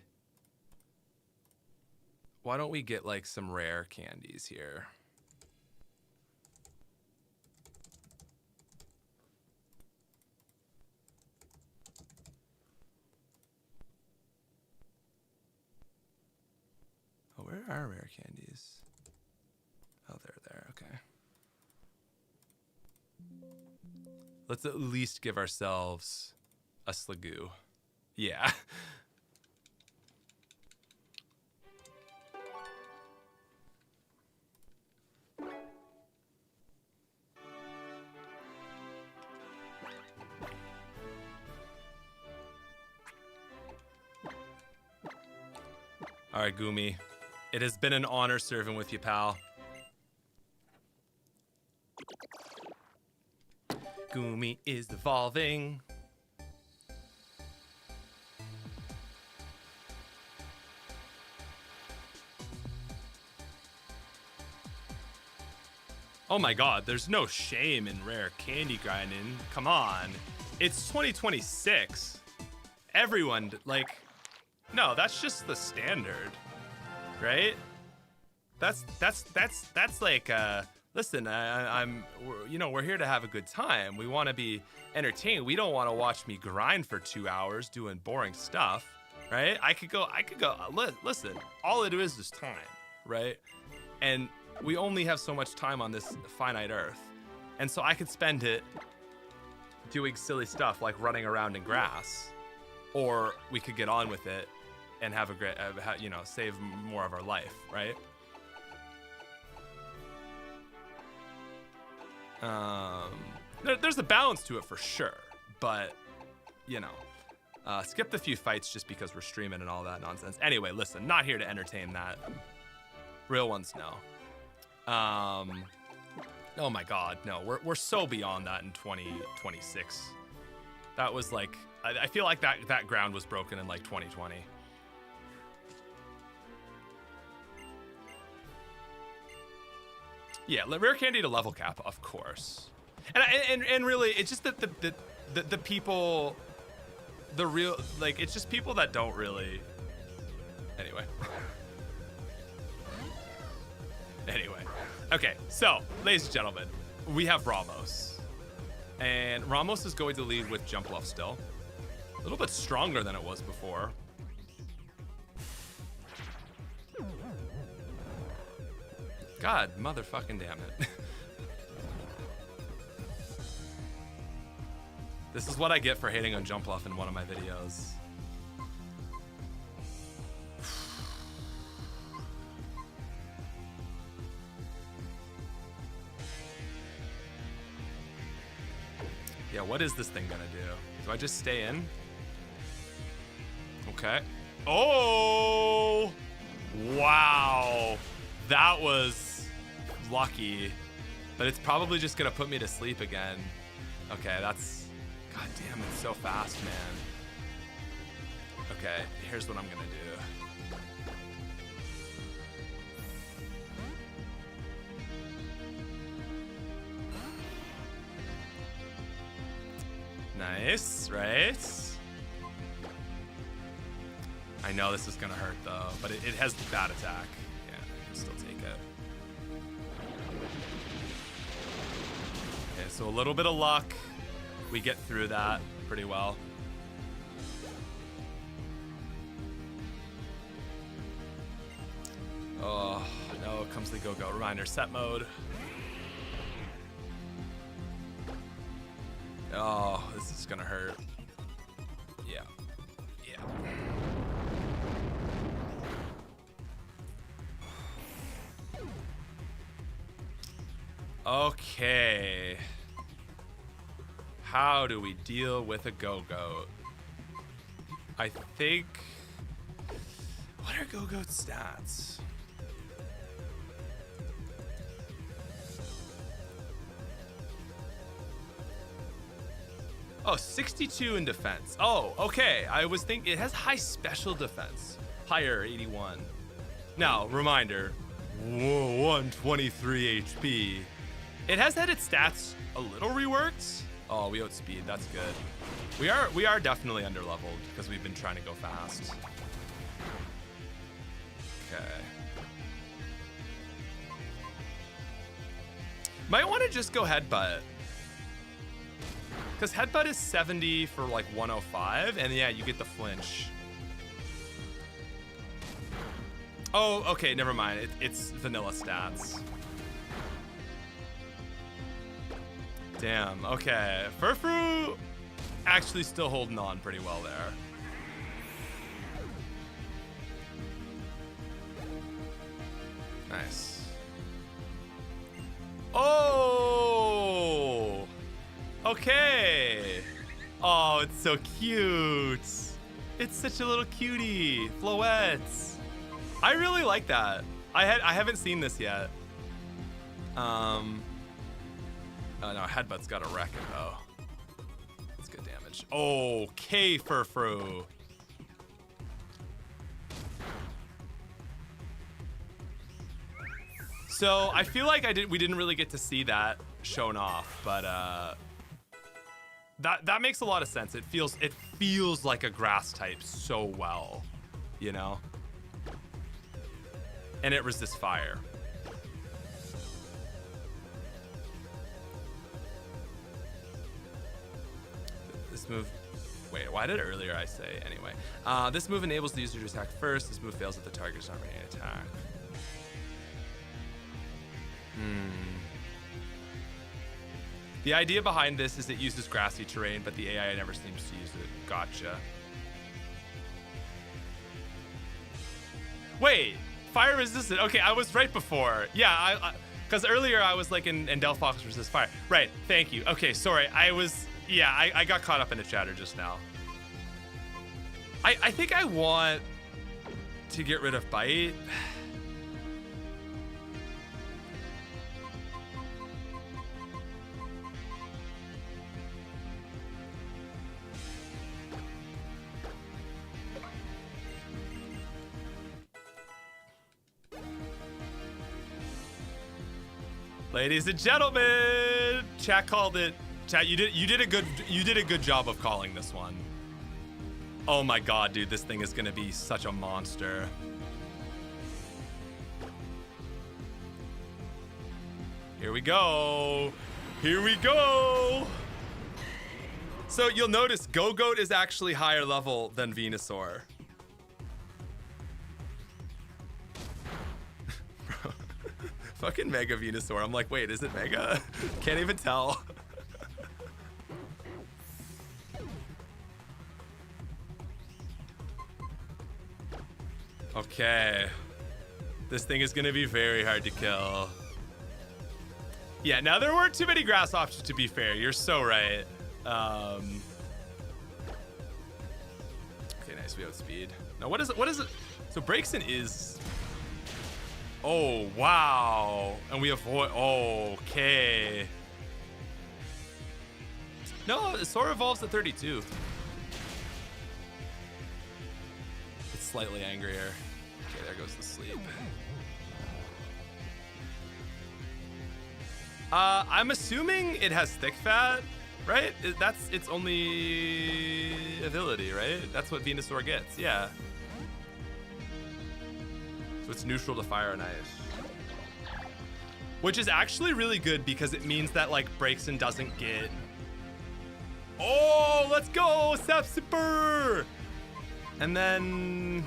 get like some rare candies here? Where are rare candies? Oh, they're there. Okay. Let's at least give ourselves a Slagoo. Yeah. All right, Gumi. It has been an honor serving with you, pal. Gumi is evolving. Oh my god, there's no shame in rare candy grinding. Come on. It's 2026. Everyone, like, no, that's just the standard. Right? That's like listen, we're here to have a good time. We want to be entertained. We don't want to watch me grind for 2 hours doing boring stuff, right? I could go listen, all it is time, right? And we only have so much time on this finite earth. And so I could spend it doing silly stuff like running around in grass, or we could get on with it and have a great, save more of our life, right? There's a balance to it for sure, but, skip the few fights just because we're streaming and all that nonsense. Anyway, listen, not here to entertain that. Real ones, no. Oh my god, no, we're so beyond that in 2026. That was like, I feel like that ground was broken in like 2020. Yeah, rare candy to level cap, of course. And really, it's just that the people, the real, like, it's just people that don't really. Anyway. Okay, so, ladies and gentlemen, we have Ramos. And Ramos is going to lead with Jump Left still. A little bit stronger than it was before. God, motherfucking damn it. This is what I get for hating on Jump Left in one of my videos. Yeah, what is this thing gonna do? Do I just stay in? Okay. Oh! Wow. That was lucky. But it's probably just gonna put me to sleep again. Okay, that's... God damn, it's so fast, man. Okay, here's what I'm gonna do. Nice, right? I know this is gonna hurt though, but it has the bad attack. Yeah, I can still take it. Okay, so a little bit of luck. We get through that pretty well. Oh, no, comes the go-go. Reminder, set mode. Oh, this is gonna hurt. Yeah. Yeah. Okay. How do we deal with a go-goat? I think... What are go-goat stats? Oh, 62 in defense. Oh, okay. I was thinking it has high special defense. Higher, 81. Now, reminder, 123 HP. It has had its stats a little reworked. Oh, we outspeed. That's good. We are definitely underleveled because we've been trying to go fast. Okay. Might want to just go headbutt. Because headbutt is 70 for like 105, and yeah, you get the flinch. Oh, okay, never mind. It's vanilla stats. Damn, okay. Furfru actually still holding on pretty well there. Nice. Oh! Okay. Oh, it's so cute. It's such a little cutie. Floettes. I really like that. I haven't seen this yet. Oh no, headbutt's got a wreck it though. That's good damage. Okay, Furfru. So I feel like we didn't really get to see that shown off, but that makes a lot of sense. It feels like a grass type so well, you know? And it resists fire. This move, wait, why did earlier I say anyway? This move enables the user to attack first. This move fails if the target is not ready to attack. The idea behind this is it uses grassy terrain, but the AI never seems to use it. Gotcha. Wait, fire resistant. Okay, I was right before. Yeah, because earlier I was like in Delphox resist fire. Right, thank you. Okay, sorry, I got caught up in a chatter just now. I think I want to get rid of bite. Ladies and gentlemen, chat called it. Chat, you did a good job of calling this one. Oh my god, dude, this thing is gonna be such a monster. Here we go. Here we go. So you'll notice Go-Goat is actually higher level than Venusaur. Fucking Mega Venusaur. I'm like, wait, is it Mega? Can't even tell. Okay. This thing is gonna be very hard to kill. Yeah, now there weren't too many grass options, to be fair. You're so right. Okay, nice. We outspeed. Now, what is it? So Braixen is... Oh, wow. And we avoid, okay. No, Sora evolves at 32. It's slightly angrier. Okay, there goes the sleep. I'm assuming it has thick fat, right? That's its only ability, right? That's what Venusaur gets, yeah. So it's neutral to fire and ice. Which is actually really good because it means that like Braixen doesn't get... Oh, let's go, Sapsipper! And then...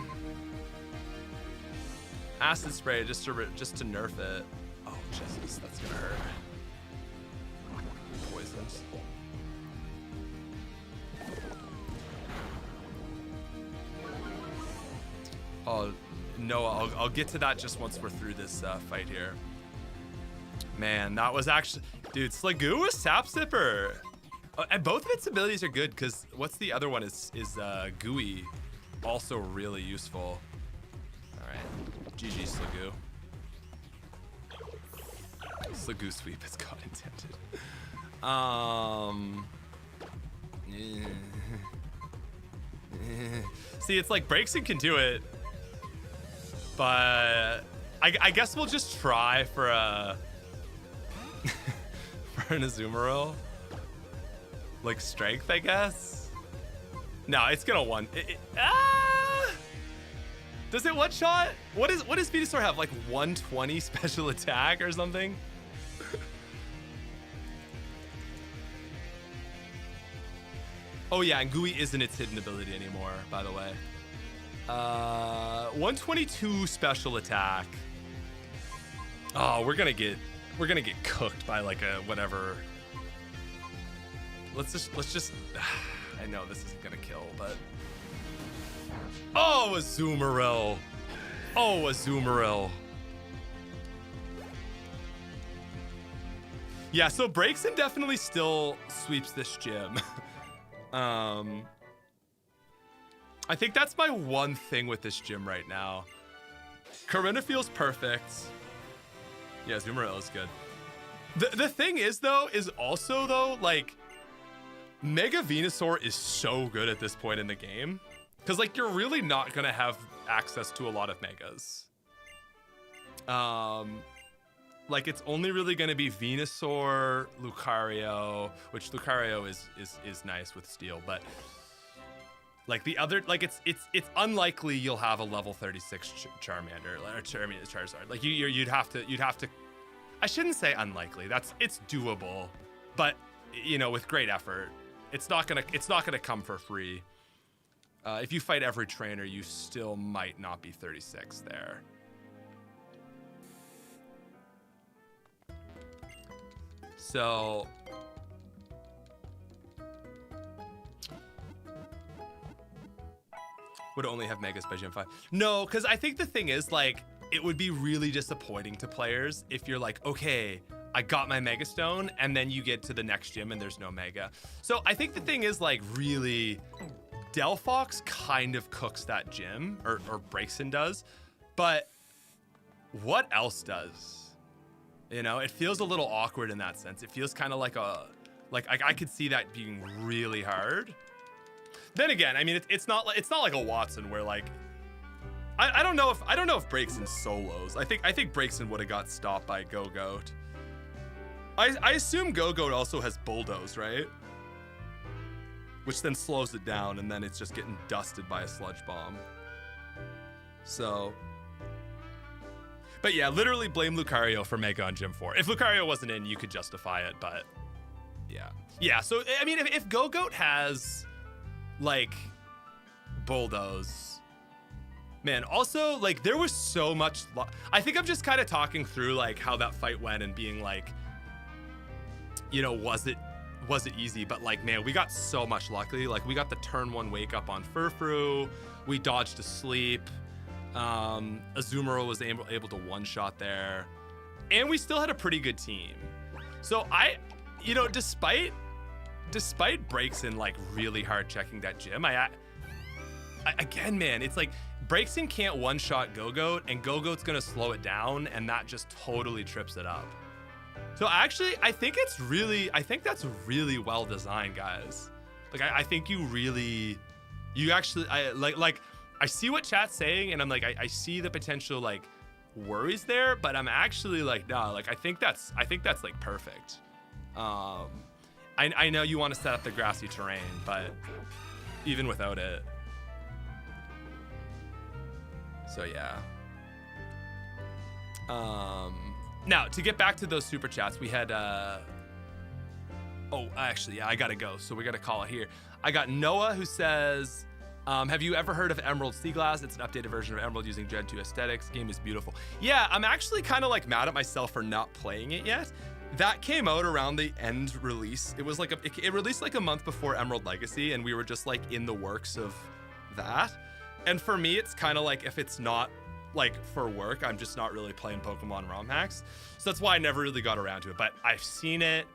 Acid Spray just to nerf it. Oh, Jesus, that's gonna hurt. Poisons. Oh, no, I'll get to that just once we're through this fight here. Man, that was actually... Dude, Sliggoo with Sap Sipper. And both of its abilities are good because what's the other one is Gooey. Also really useful. All right, GG Sliggoo. Sliggoo sweep as God intended. See, it's like Braixen can do it, but I guess we'll just try for a for an Azumarill. Like strength, I guess. No, it's gonna one. Does it one shot? What does Venusaur have? Like 120 special attack or something? Oh yeah, and Gooey isn't its hidden ability anymore, by the way. 122 special attack. Oh, we're gonna get cooked by like a whatever. Let's just. I know this isn't gonna kill, but. Oh, Azumarill. Oh, Azumarill. Yeah, so Braixen definitely still sweeps this gym. I think that's my one thing with this gym right now. Karina feels perfect. Yeah, Azumarill is good. The thing is though, like, Mega Venusaur is so good at this point in the game. Because like you're really not gonna have access to a lot of Megas. Like it's only really gonna be Venusaur, Lucario, which Lucario is nice with Steel, but like the other, like it's unlikely you'll have a level 36 Charmander or Charizard. Like you'd have to. I shouldn't say unlikely. It's doable, but you know, with great effort, it's not gonna come for free. If you fight every trainer, you still might not be 36 there. So would only have Megas by Gym 5. No, because I think the thing is, like, it would be really disappointing to players if you're like, okay, I got my Mega Stone, and then you get to the next gym and there's no Mega. So I think the thing is, like, really, Delphox kind of cooks that gym, or Braixen does, but what else does? You know, it feels a little awkward in that sense. It feels kind of like I could see that being really hard. Then again, I mean, it's not like a Watson where like, I don't know if Braixen solos. I think Braixen would have got stopped by Go-Goat. I assume Go-Goat also has Bulldoze, right? Which then slows it down, and then it's just getting dusted by a Sludge Bomb. So, but yeah, literally blame Lucario for Mega on Gym 4. If Lucario wasn't in, you could justify it, but yeah. Yeah, so, I mean, if Go-Goat has, like, Bulldoze, man, also, like, there was so much, I think I'm just kind of talking through, like, how that fight went and being like, you know, was it easy? But, like, man, we got so much lucky. Like, we got the turn 1 wake up on Furfrou, we dodged a sleep, Azumarill was able to one-shot there, and we still had a pretty good team. So you know, despite Braixen like really hard checking that gym, I again, man, it's like Braixen can't one-shot Go-Goat, and Go-Goat's gonna slow it down, and that just totally trips it up. So actually, I think that's really well designed, guys. Like, I think I see what chat's saying, and I'm like, I see the potential like worries there, but I'm actually like, no, like I think that's like perfect. I know you want to set up the grassy terrain, but even without it. So yeah. Now to get back to those super chats, we had actually, yeah, I gotta go, so we gotta call it here. I got Noah who says, have you ever heard of Emerald Sea Glass? It's an updated version of Emerald using Gen 2 aesthetics. Game is beautiful. Yeah, I'm actually kind of like mad at myself for not playing it yet. That came out around the end release. It was like it released like a month before Emerald Legacy, and we were just like in the works of that. And for me, it's kind of like if it's not like for work, I'm just not really playing Pokemon ROM hacks. So that's why I never really got around to it. But I've seen it,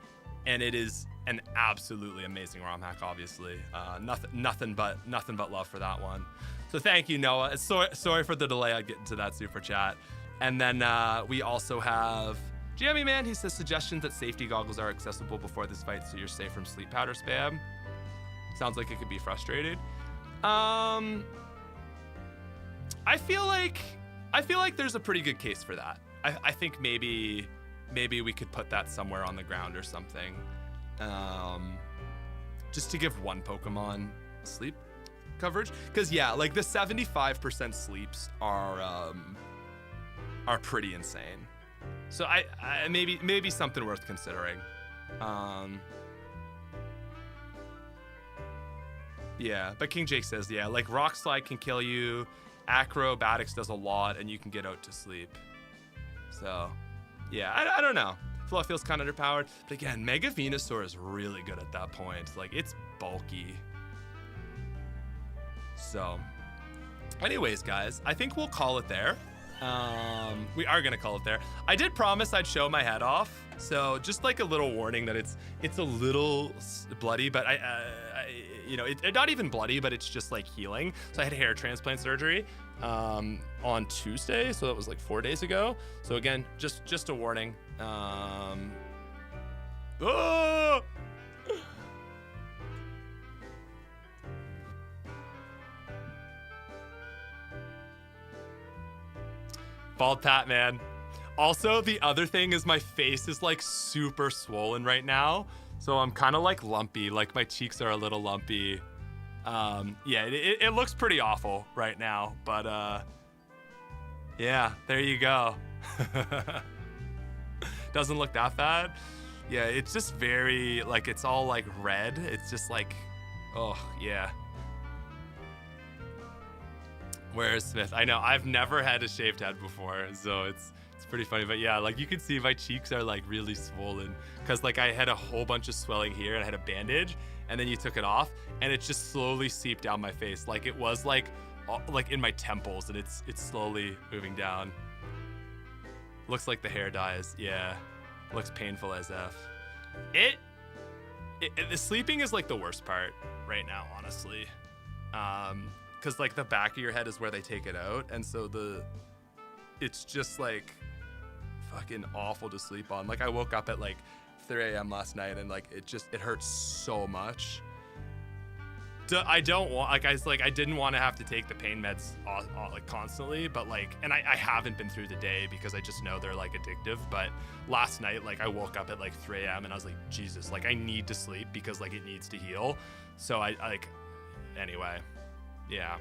and it is an absolutely amazing ROM hack. Obviously, nothing but love for that one. So thank you, Noah. Sorry for the delay on getting to that super chat. And then we also have Jammy Man. He says suggestions that safety goggles are accessible before this fight, so you're safe from sleep powder spam. Sounds like it could be frustrating. I feel like there's a pretty good case for that. I think maybe we could put that somewhere on the ground or something, just to give one Pokemon sleep coverage. Because yeah, like the 75% sleeps are pretty insane. So I maybe something worth considering. Yeah, but King Jake says, yeah, like Rock Slide can kill you, Acrobatics does a lot, and you can get out to sleep. So, yeah, I don't know. Fluff feels kind of underpowered. But again, Mega Venusaur is really good at that point. Like, it's bulky. So, anyways, guys, I think we'll call it there. We are gonna call it there. I did promise I'd show my head off, so just like a little warning that it's a little bloody, but it's not even bloody, but it's just like healing. So I had hair transplant surgery on Tuesday, so that was like 4 days ago. So again, just a warning. Bald Pat, man. Also, the other thing is my face is like super swollen right now. So I'm kind of like lumpy, like my cheeks are a little lumpy. Yeah, it looks pretty awful right now, but yeah, there you go. Doesn't look that bad. Yeah, it's just very, like, it's all like red. It's just like, oh yeah. Where's Smith? I know, I've never had a shaved head before, so it's pretty funny. But yeah, like you can see my cheeks are like really swollen because like I had a whole bunch of swelling here and I had a bandage, and then you took it off and it just slowly seeped down my face. Like it was like in my temples, and it's slowly moving down. Looks like the hair dyes. Yeah, looks painful as F. The sleeping is like the worst part right now, honestly. Because like the back of your head is where they take it out, and so it's just like fucking awful to sleep on. Like I woke up at like 3 a.m. last night, and like it hurts so much. I don't want, I didn't want to have to take the pain meds like constantly, but like, and I haven't been through the day because I just know they're like addictive. But last night, like I woke up at like 3 a.m. and I was like, Jesus, like I need to sleep because like it needs to heal. So I like, anyway. Yeah.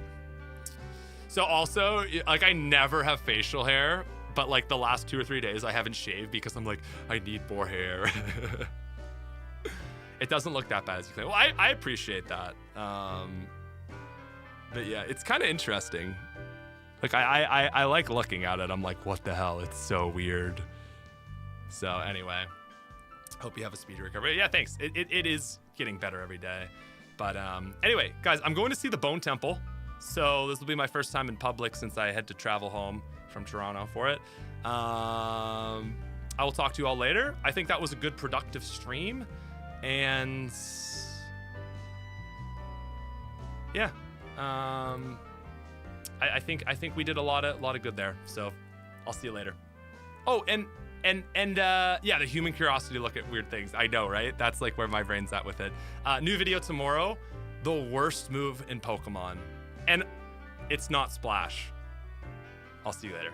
So also, like I never have facial hair, but like the last 2 or 3 days I haven't shaved because I'm like, I need more hair. It doesn't look that bad as you claim. Well, I appreciate that. But yeah, it's kind of interesting. Like I like looking at it. I'm like, what the hell? It's so weird. So anyway, hope you have a speedy recovery. Yeah, thanks. It is getting better every day. But anyway, guys, I'm going to see the Bone Temple. So this will be my first time in public since I had to travel home from Toronto for it. I will talk to you all later. I think that was a good productive stream. And yeah, I think we did a lot of good there. So I'll see you later. Oh, and yeah, the human curiosity to look at weird things. I know, right? That's like where my brain's at with it. New video tomorrow. The worst move in Pokemon, and it's not Splash. I'll see you later.